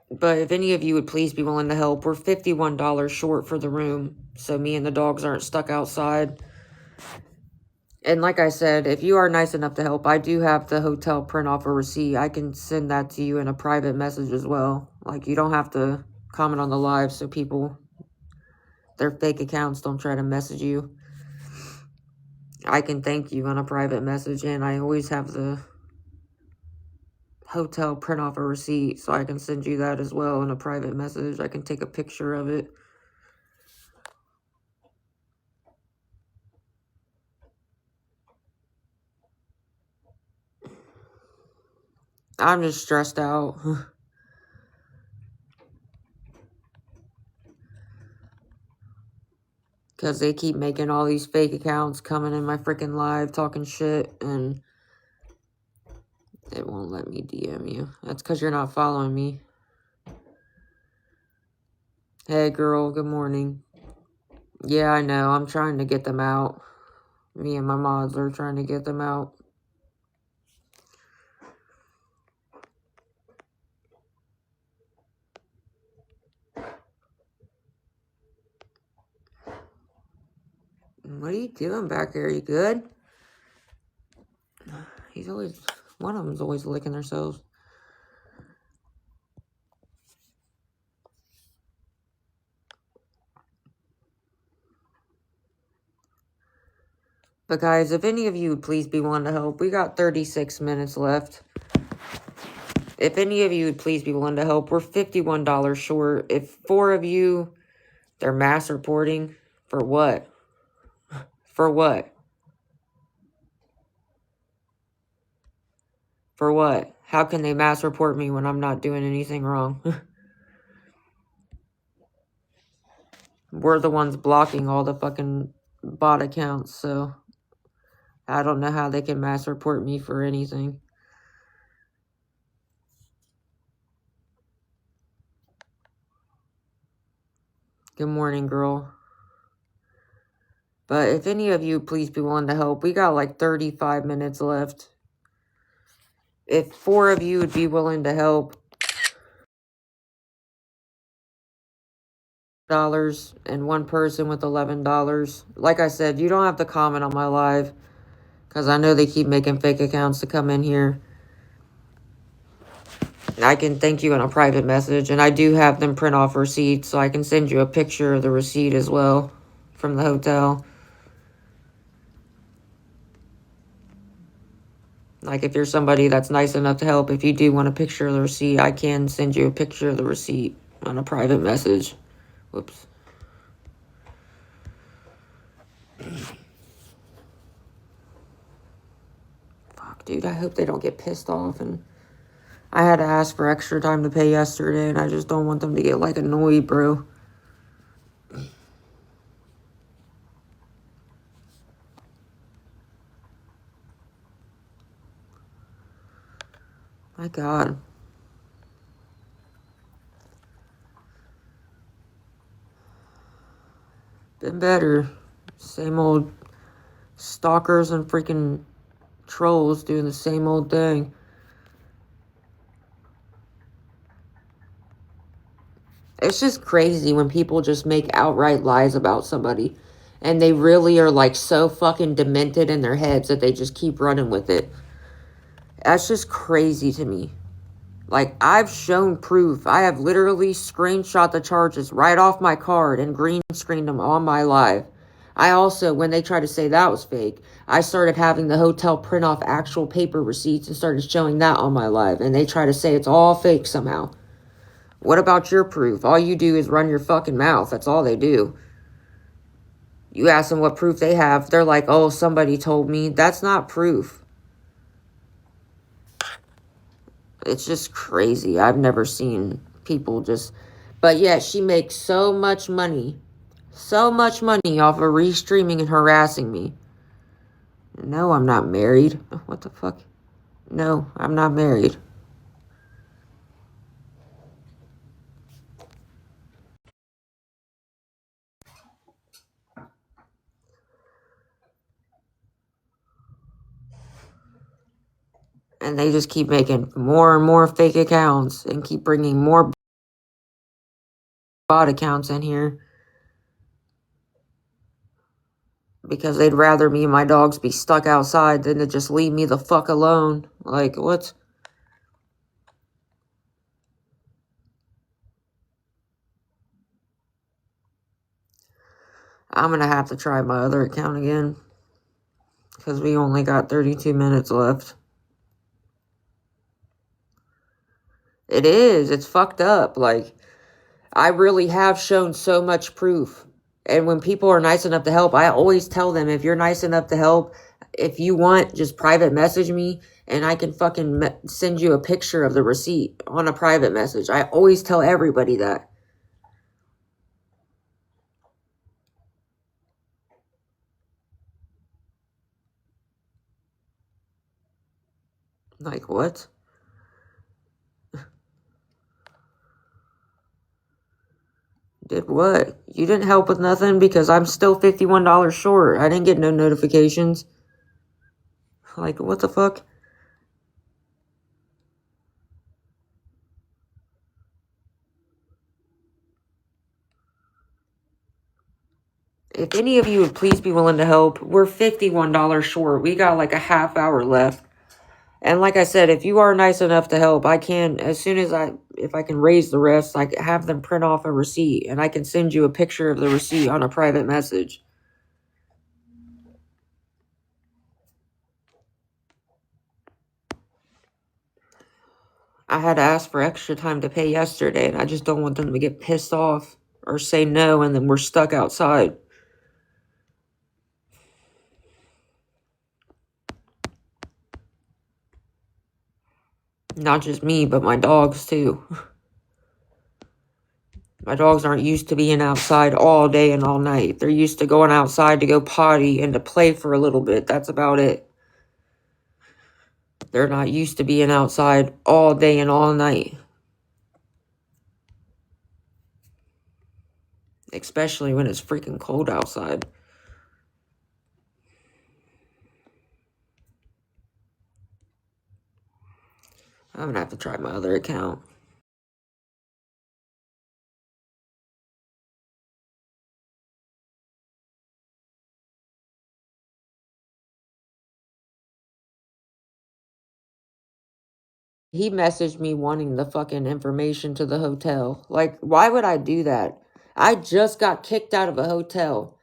But if any of you would please be willing to help, we're $51 short for the room, so me and the dogs aren't stuck outside. And like I said, if you are nice enough to help, I do have the hotel print off a receipt. I can send that to you in a private message as well. Like, you don't have to comment on the live so people, their fake accounts, don't try to message you. I can thank you on a private message, and I always have the hotel print off a receipt, so I can send you that as well in a private message. I can take a picture of it. I'm just stressed out. Because they keep making all these fake accounts coming in my freaking live talking shit, and it won't let me DM you. That's because you're not following me. Hey girl, good morning. Yeah, I know. I'm trying to get them out. Me and my mods are trying to get them out. What are you doing back there? You good? He's always, one of them's always licking themselves. But guys, if any of you would please be willing to help, we got 36 minutes left. If any of you would please be willing to help, we're $51 short. If 4 of you, they're mass reporting, for what? For what? For what? How can they mass report me when I'm not doing anything wrong? We're the ones blocking all the fucking bot accounts, so I don't know how they can mass report me for anything. Good morning, girl. But if any of you please be willing to help, we got like 35 minutes left. If 4 of you would be willing to help, $1 and 1 person with $11. Like I said, you don't have to comment on my live because I know they keep making fake accounts to come in here. I can thank you in a private message, and I do have them print off receipts, so I can send you a picture of the receipt as well from the hotel. Like, if you're somebody that's nice enough to help, if you do want a picture of the receipt, I can send you a picture of the receipt on a private message. Whoops. Fuck, dude, I hope they don't get pissed off. And I had to ask for extra time to pay yesterday, and I just don't want them to get, like, annoyed, bro. My God. Been better. Same old stalkers and freaking trolls doing the same old thing. It's just crazy when people just make outright lies about somebody. And they really are like so fucking demented in their heads that they just keep running with it. That's just crazy to me. Like, I've shown proof. I have literally screenshot the charges right off my card and green screened them on my live. I also, when they tried to say that was fake, I started having the hotel print off actual paper receipts and started showing that on my live. And they try to say it's all fake somehow. What about your proof? All you do is run your fucking mouth. That's all they do. You ask them what proof they have. They're like, oh, somebody told me. That's not proof. It's just crazy. I've never seen people just... But yeah, she makes so much money. So much money off of restreaming and harassing me. No, I'm not married. What the fuck? No, I'm not married. And they just keep making more and more fake accounts and keep bringing more bot accounts in here. Because they'd rather me and my dogs be stuck outside than to just leave me the fuck alone. Like, what? I'm gonna have to try my other account again. Because we only got 32 minutes left. It is. It's fucked up. Like, I really have shown so much proof. And when people are nice enough to help, I always tell them, if you're nice enough to help, if you want, just private message me, and I can fucking send you a picture of the receipt on a private message. I always tell everybody that. Like, what? Did what? You didn't help with nothing because I'm still $51 short. I didn't get no notifications. Like, what the fuck? If any of you would please be willing to help, we're $51 short. We got like a half hour left. And like I said, if you are nice enough to help, I can, as soon as if I can raise the rest, I can have them print off a receipt. And I can send you a picture of the receipt on a private message. I had to ask for extra time to pay yesterday, and I just don't want them to get pissed off or say no, and then we're stuck outside. Not just me, but my dogs, too. My dogs aren't used to being outside all day and all night. They're used to going outside to go potty and to play for a little bit. That's about it. They're not used to being outside all day and all night. Especially when it's freaking cold outside. I'm gonna have to try my other account. He messaged me wanting the fucking information to the hotel. Like, why would I do that? I just got kicked out of a hotel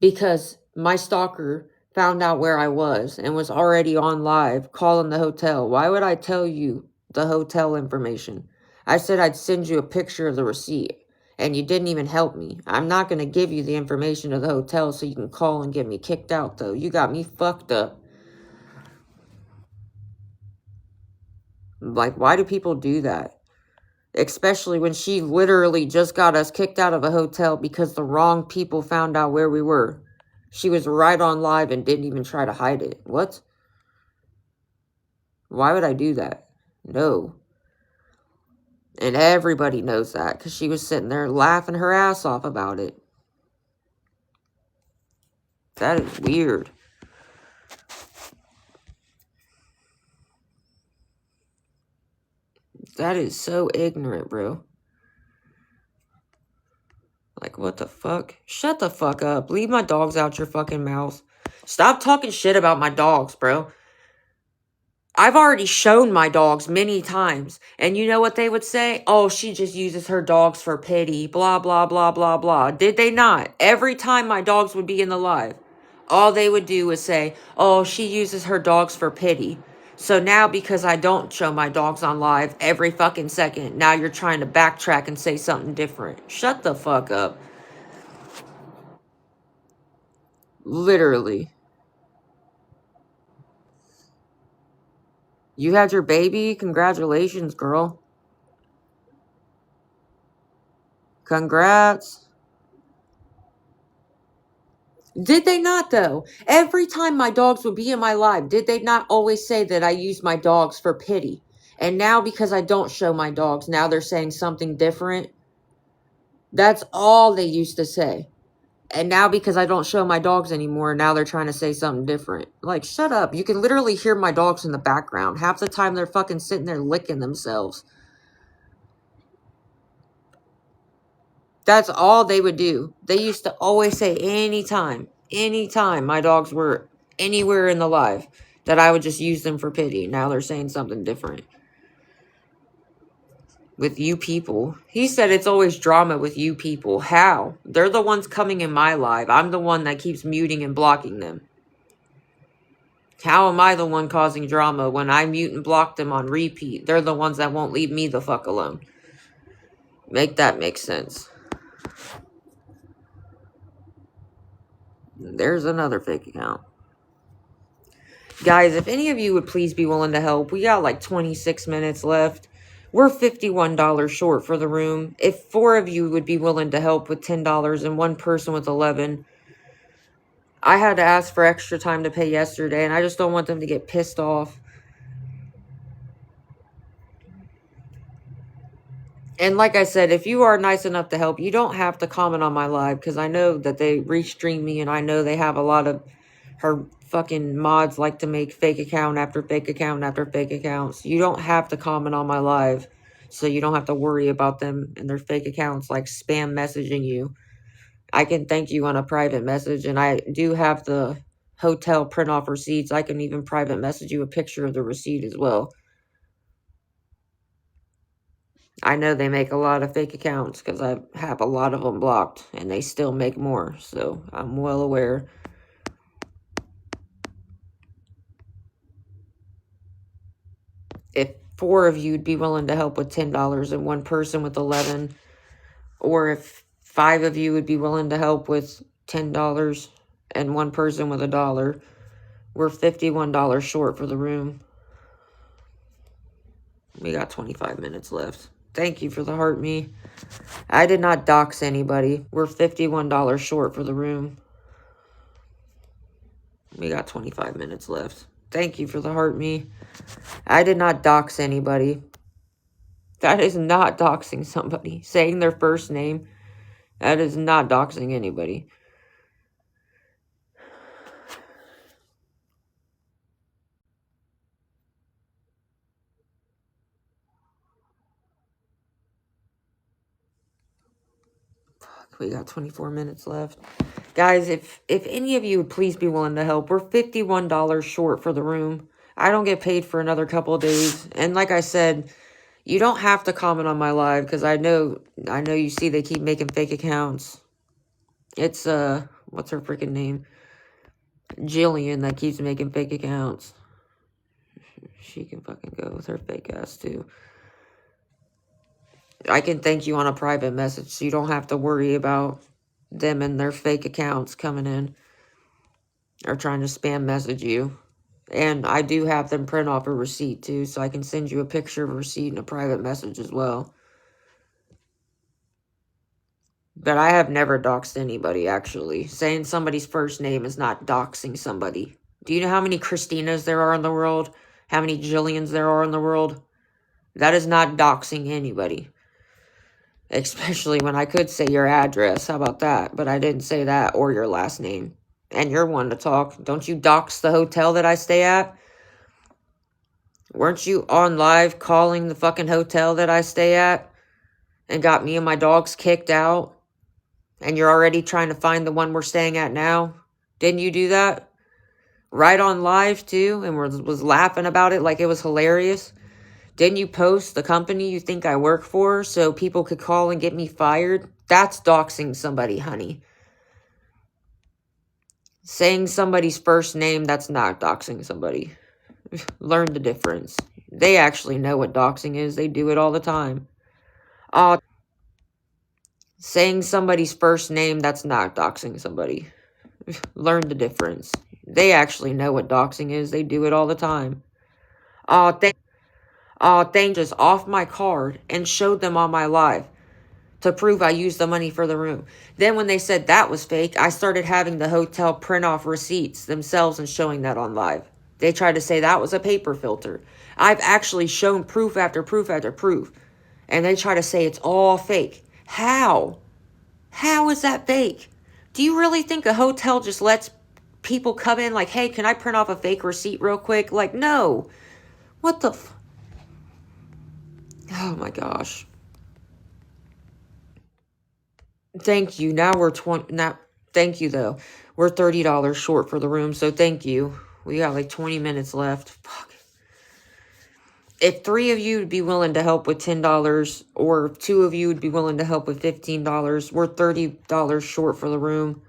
because my stalker found out where I was and was already on live calling the hotel. Why would I tell you the hotel information? I said I'd send you a picture of the receipt, and you didn't even help me. I'm not going to give you the information of the hotel so you can call and get me kicked out, though. You got me fucked up. Like, why do people do that? Especially when she literally just got us kicked out of a hotel because the wrong people found out where we were. She was right on live and didn't even try to hide it. What? Why would I do that? No. And everybody knows that because she was sitting there laughing her ass off about it. That is weird. That is so ignorant, bro. Like, what the fuck? Shut the fuck up. Leave my dogs out your fucking mouth. Stop talking shit about my dogs, bro. I've already shown my dogs many times. And you know what they would say? Oh, she just uses her dogs for pity. Blah, blah, blah, blah, blah. Did they not? Every time my dogs would be in the live, all they would do was say, oh, she uses her dogs for pity. So now because I don't show my dogs on live every fucking second, now you're trying to backtrack and say something different. Shut the fuck up. Literally. You had your baby? Congratulations, girl. Congrats. Did they not, though? Every time my dogs would be in my live, did they not always say that I use my dogs for pity? And now because I don't show my dogs, now they're saying something different? That's all they used to say. And now because I don't show my dogs anymore, now they're trying to say something different. Like, shut up. You can literally hear my dogs in the background. Half the time they're fucking sitting there licking themselves. That's all they would do. They used to always say anytime my dogs were anywhere in the live, that I would just use them for pity. Now they're saying something different. With you people. He said it's always drama with you people. How? They're the ones coming in my live. I'm the one that keeps muting and blocking them. How am I the one causing drama when I mute and block them on repeat? They're the ones that won't leave me the fuck alone. Make that make sense. There's another fake account. Guys, if any of you would please be willing to help, we got like 26 minutes left. We're $51 short for the room. If 4 of you would be willing to help with $10 and 1 person with 11, I had to ask for extra time to pay yesterday, and I just don't want them to get pissed off. And like I said, if you are nice enough to help, you don't have to comment on my live, because I know that they restream me, and I know they have a lot of her fucking mods like to make fake account after fake account after fake accounts. You don't have to comment on my live, so you don't have to worry about them and their fake accounts like spam messaging you. I can thank you on a private message, and I do have the hotel print off receipts. I can even private message you a picture of the receipt as well. I know they make a lot of fake accounts because I have a lot of them blocked, and they still make more, so I'm well aware. If 4 of you would be willing to help with $10 and 1 person with 11, or if 5 of you would be willing to help with $10 and 1 person with $1, we're $51 short for the room. We got 25 minutes left. Thank you for the heart me. I did not dox anybody. We're $51 short for the room. We got 25 minutes left. Thank you for the heart me. I did not dox anybody. That is not doxing somebody. Saying their first name, that is not doxing anybody. We got 24 minutes left. Guys, if any of you would please be willing to help, we're $51 short for the room. I don't get paid for another couple of days. And like I said, you don't have to comment on my live because I know you see they keep making fake accounts. It's what's her freaking name? Jillian that keeps making fake accounts. She can fucking go with her fake ass too. I can thank you on a private message so you don't have to worry about them and their fake accounts coming in or trying to spam message you. And I do have them print off a receipt too, so I can send you a picture of a receipt and a private message as well. But I have never doxed anybody, actually. Saying somebody's first name is not doxing somebody. Do you know how many Christinas there are in the world? How many Jillians there are in the world? That is not doxing anybody. Especially when I could say your address. How about that? But I didn't say that or your last name. And you're one to talk. Don't you dox the hotel that I stay at? Weren't you on live calling the fucking hotel that I stay at? And got me and my dogs kicked out? And you're already trying to find the one we're staying at now? Didn't you do that? Right on live too? And was laughing about it like it was hilarious? Didn't you post the company you think I work for so people could call and get me fired? That's doxing somebody, honey. Saying somebody's first name, that's not doxing somebody. Learn the difference. They actually know what doxing is. They do it all the time. Saying somebody's first name, that's not doxing somebody. Learn the difference. They actually know what doxing is. They do it all the time. Thank just off my card and showed them on my live to prove I used the money for the room. Then when they said that was fake, I started having the hotel print off receipts themselves and showing that on live. They tried to say that was a paper filter. I've actually shown proof after proof after proof. And they try to say it's all fake. How? How is that fake? Do you really think a hotel just lets people come in like, hey, can I print off a fake receipt real quick? Like, no. What the oh my gosh. Thank you. Now we're thank you though. We're $30 short for the room, so thank you. We got like 20 minutes left. Fuck. If 3 of you would be willing to help with $10 or if 2 of you would be willing to help with $15, we're $30 short for the room.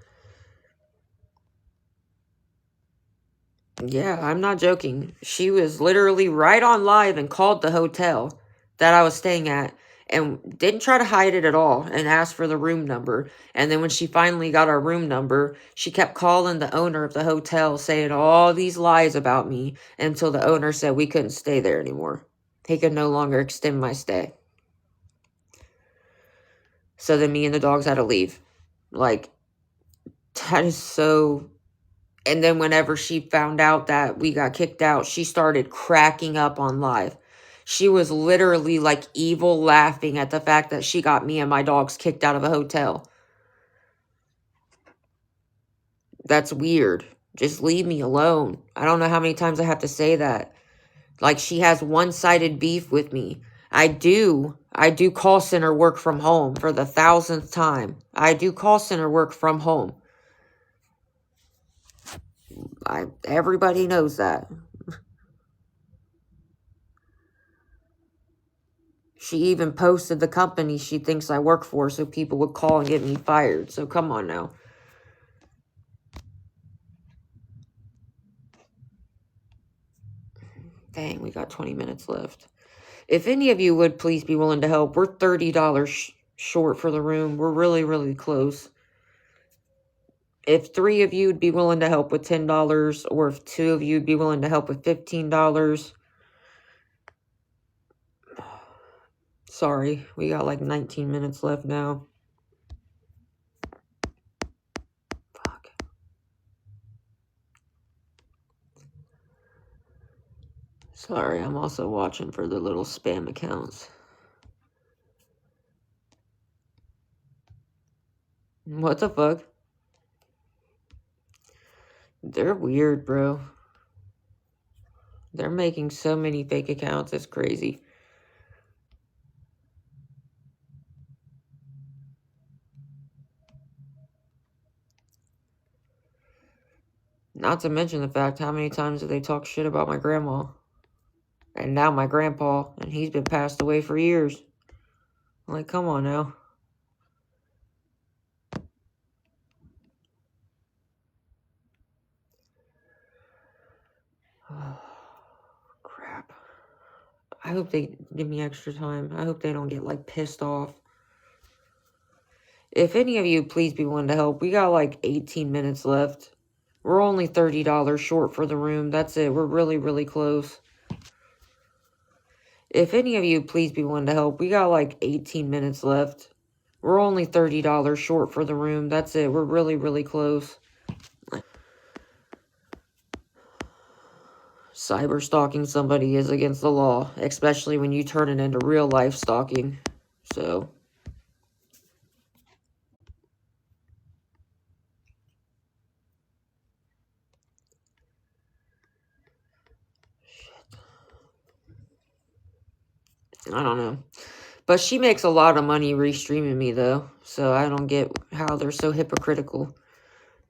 Yeah, I'm not joking. She was literally right on live and called the hotel that I was staying at and didn't try to hide it at all and asked for the room number. And then when she finally got our room number, she kept calling the owner of the hotel saying all these lies about me until the owner said we couldn't stay there anymore. He could no longer extend my stay. So then me and the dogs had to leave. Like, that is so... And then whenever she found out that we got kicked out, she started cracking up on live. She was literally like evil laughing at the fact that she got me and my dogs kicked out of a hotel. That's weird. Just leave me alone. I don't know how many times I have to say that. Like, she has one-sided beef with me. I do call center work from home for the 1,000th time. I do call center work from home. Everybody knows that. She even posted the company she thinks I work for so people would call and get me fired. So come on now. Dang, we got 20 minutes left. If any of you would please be willing to help, we're $30 short for the room. We're really, really close. If 3 of you would be willing to help with $10, or if 2 of you would be willing to help with $15. Sorry, we got like 19 minutes left now. Fuck. Sorry, I'm also watching for the little spam accounts. What the fuck? They're weird, bro. They're making so many fake accounts. It's crazy. Not to mention the fact how many times did they talk shit about my grandma. And now my grandpa, and he's been passed away for years. Like, come on now. Oh, crap. I hope they give me extra time. I hope they don't get, like, pissed off. If any of you please be willing to help, we got, like, 18 minutes left. We're only $30 short for the room. That's it. We're really, really close. If any of you please be willing to help, we got, like, 18 minutes left. We're only $30 short for the room. That's it. We're really, really close. Cyber stalking somebody is against the law, especially when you turn it into real life stalking. So, I don't know. But she makes a lot of money restreaming me, though. So I don't get how they're so hypocritical.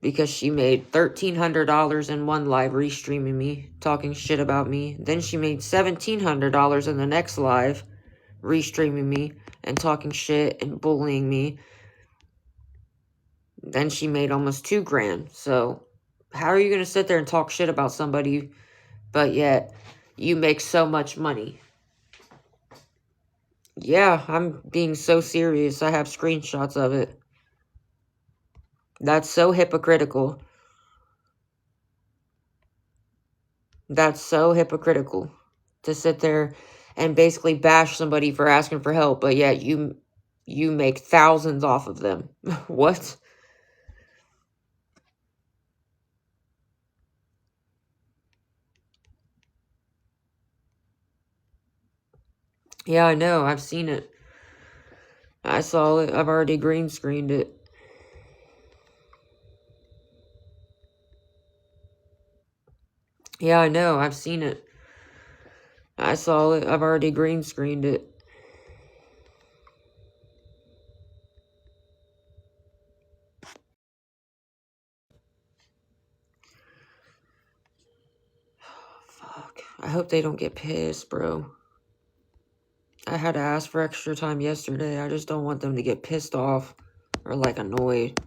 Because she made $1,300 in one live restreaming me, talking shit about me. Then she made $1,700 in the next live restreaming me and talking shit and bullying me. Then she made almost $2,000. So how are you going to sit there and talk shit about somebody, but yet you make so much money? Yeah, I'm being so serious. I have screenshots of it. That's so hypocritical. That's so hypocritical to sit there and basically bash somebody for asking for help, but yet you make thousands off of them. What? Yeah, I know. I've seen it. I saw it. I've already green screened it. Yeah, I know. I've seen it. I saw it. I've already green screened it. Fuck. I hope they don't get pissed, bro. I had to ask for extra time yesterday. I just don't want them to get pissed off or, like, annoyed.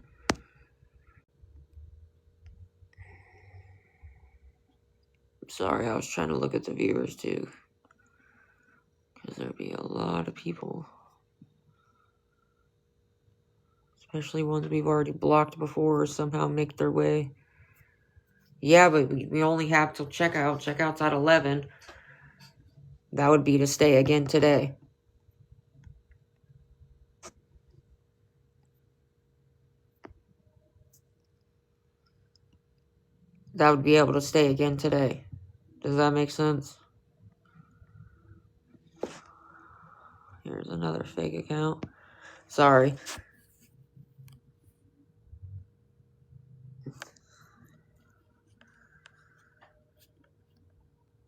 Sorry, I was trying to look at the viewers, too. Because there'd be a lot of people. Especially ones we've already blocked before or somehow make their way. Yeah, but we only have till checkout. Checkout's at 11. That would be to stay again today. That would be able to stay again today. Does that make sense? Here's another fake account. Sorry.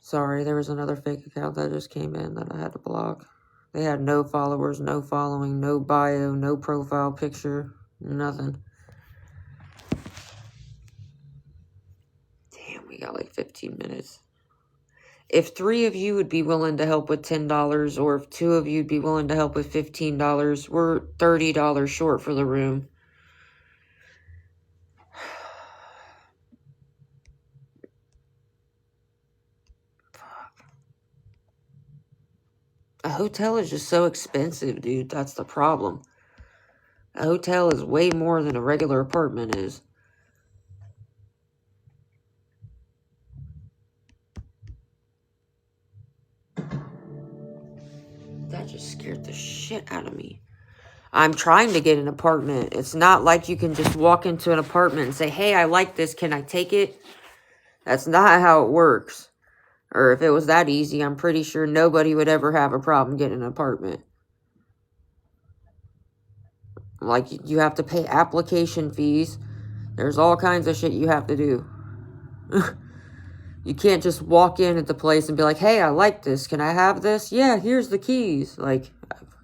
Sorry, there was another fake account that just came in that I had to block. They had no followers, no following, no bio, no profile picture, nothing. Damn, we got like 15 minutes. If 3 of you would be willing to help with $10, or if 2 of you would be willing to help with $15, we're $30 short for the room. Fuck. A hotel is just so expensive, dude. That's the problem. A hotel is way more than a regular apartment is. That just scared the shit out of me. I'm trying to get an apartment. It's not like you can just walk into an apartment and say, hey, I like this. Can I take it? That's not how it works. Or if it was that easy, I'm pretty sure nobody would ever have a problem getting an apartment. Like, you have to pay application fees. There's all kinds of shit you have to do. You can't just walk in at the place and be like, hey, I like this. Can I have this? Yeah, here's the keys. Like,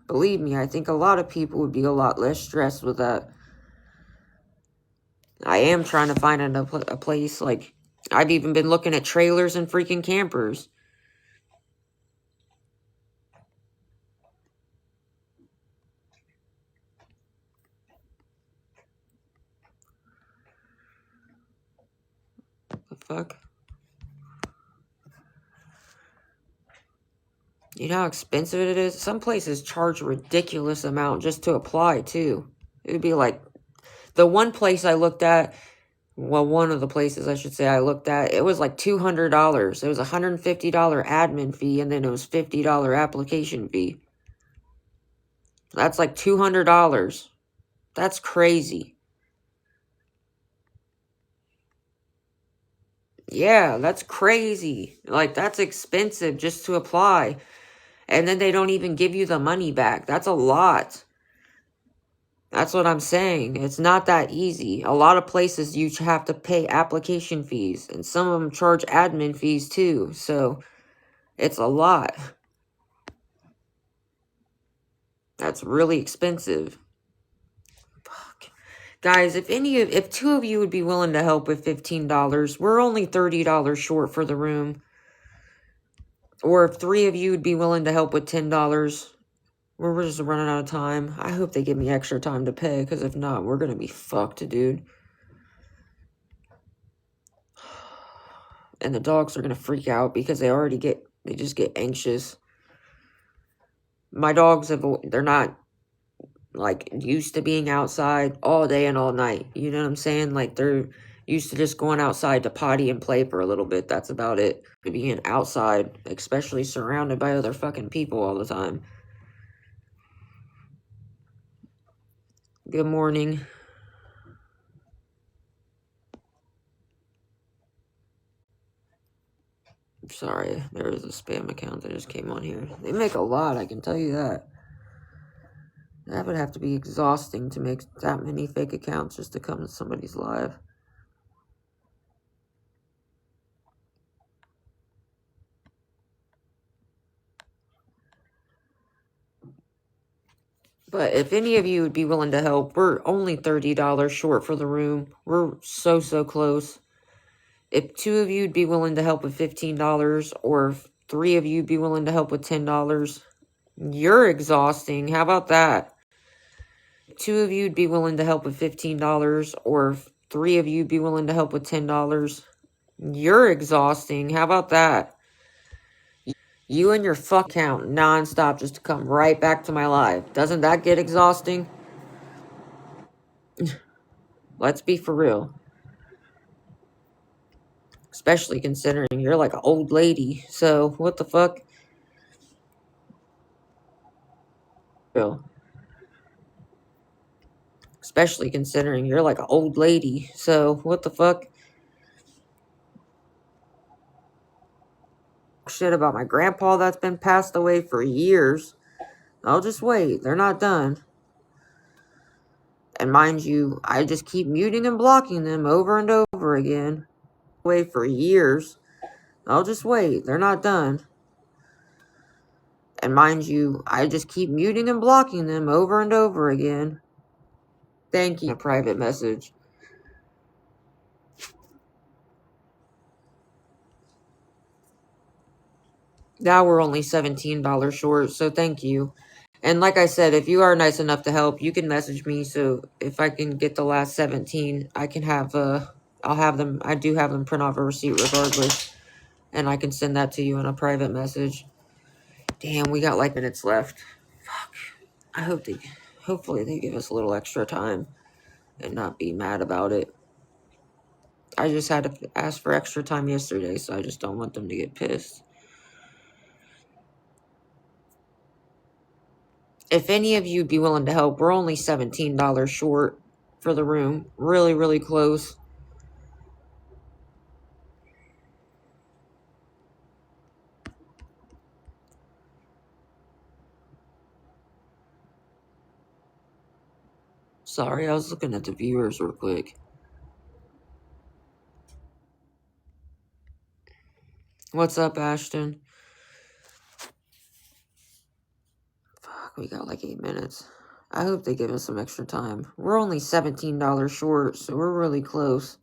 believe me, I think a lot of people would be a lot less stressed with that. I am trying to find a place, like, I've even been looking at trailers and freaking campers. The fuck? You know how expensive it is? Some places charge a ridiculous amount just to apply, too. It would be like, the one place I looked at, well, one of the places I should say I looked at, it was like $200. It was a $150 admin fee, and then it was $50 application fee. That's like $200. That's crazy. Yeah, that's crazy. Like, that's expensive just to apply. And then they don't even give you the money back. That's a lot. That's what I'm saying. It's not that easy. A lot of places you have to pay application fees, and some of them charge admin fees too. So it's a lot. That's really expensive. Fuck. Guys, if two of you would be willing to help with $15, we're only $30 short for the room. Or if three of you would be willing to help with $10, we're just running out of time. I hope they give me extra time to pay, because if not, we're gonna be fucked, dude. And the dogs are gonna freak out because they just get anxious. My dogs they're not like used to being outside all day and all night. You know what I'm saying? Like they're used to just going outside to potty and play for a little bit. That's about it. Being outside, especially surrounded by other fucking people all the time. Good morning. Sorry, there was a spam account that just came on here. They make a lot, I can tell you that. That would have to be exhausting to make that many fake accounts just to come to somebody's live. But if any of you would be willing to help, we're only $30 short for the room. We're so close. If two of you would be willing to help with $15, or if three of you would be willing to help with $10, you're exhausting. How about that? Two of you would be willing to help with $15, or if three of you would be willing to help with $10, you're exhausting. How about that? You and your fuck count nonstop just to come right back to my live. Doesn't that get exhausting? Let's be for real. Especially considering you're like an old lady. So, what the fuck? Real. Especially considering you're like an old lady. So, what the fuck? Shit about my grandpa that's been passed away for years. I'll just wait. They're not done. And mind you, I just keep muting and blocking them over and over again. Away for years. I'll just wait. They're not done. And mind you, I just keep muting and blocking them over and over again. Thank you. A private message. Now we're only $17 short, so thank you. And like I said, if you are nice enough to help, you can message me. So if I can get the last 17, I can have I'll have them. I do have them print off a receipt regardless, and I can send that to you in a private message. Damn, we got like minutes left. Fuck. Hopefully they give us a little extra time and not be mad about it. I just had to ask for extra time yesterday, so I just don't want them to get pissed. If any of you would be willing to help, we're only $17 short for the room. Really close. Sorry, I was looking at the viewers real quick. What's up, Ashton? Fuck, we got like 8 minutes. I hope they give us some extra time. We're only $17 short, so we're really close.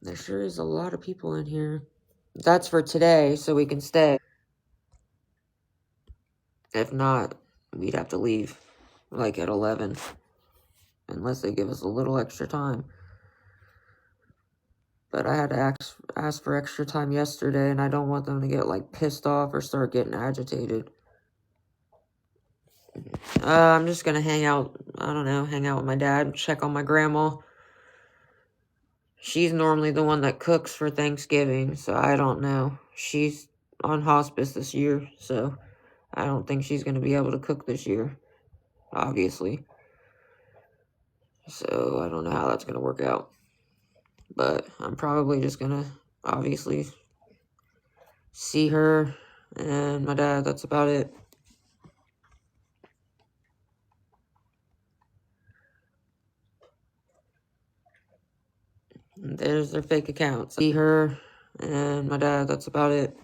There sure is a lot of people in here. That's for today, so we can stay. If not, we'd have to leave, like, at 11. Unless they give us a little extra time. But I had to ask for extra time yesterday, and I don't want them to get, like, pissed off or start getting agitated. I'm just gonna hang out, I don't know, hang out with my dad, check on my grandma. She's normally the one that cooks for Thanksgiving, so I don't know. She's on hospice this year, so I don't think she's gonna be able to cook this year, obviously. So I don't know how that's gonna work out. But I'm probably just gonna, obviously, see her and my dad. That's about it. There's their fake accounts. See her and my dad. That's about it.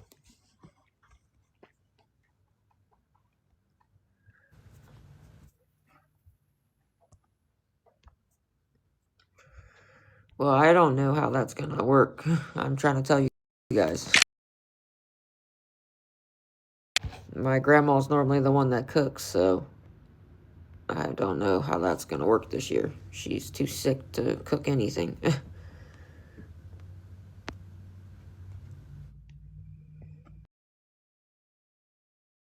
Well, I don't know how that's gonna work. I'm trying to tell you guys. My grandma's normally the one that cooks, so I don't know how that's gonna work this year. She's too sick to cook anything.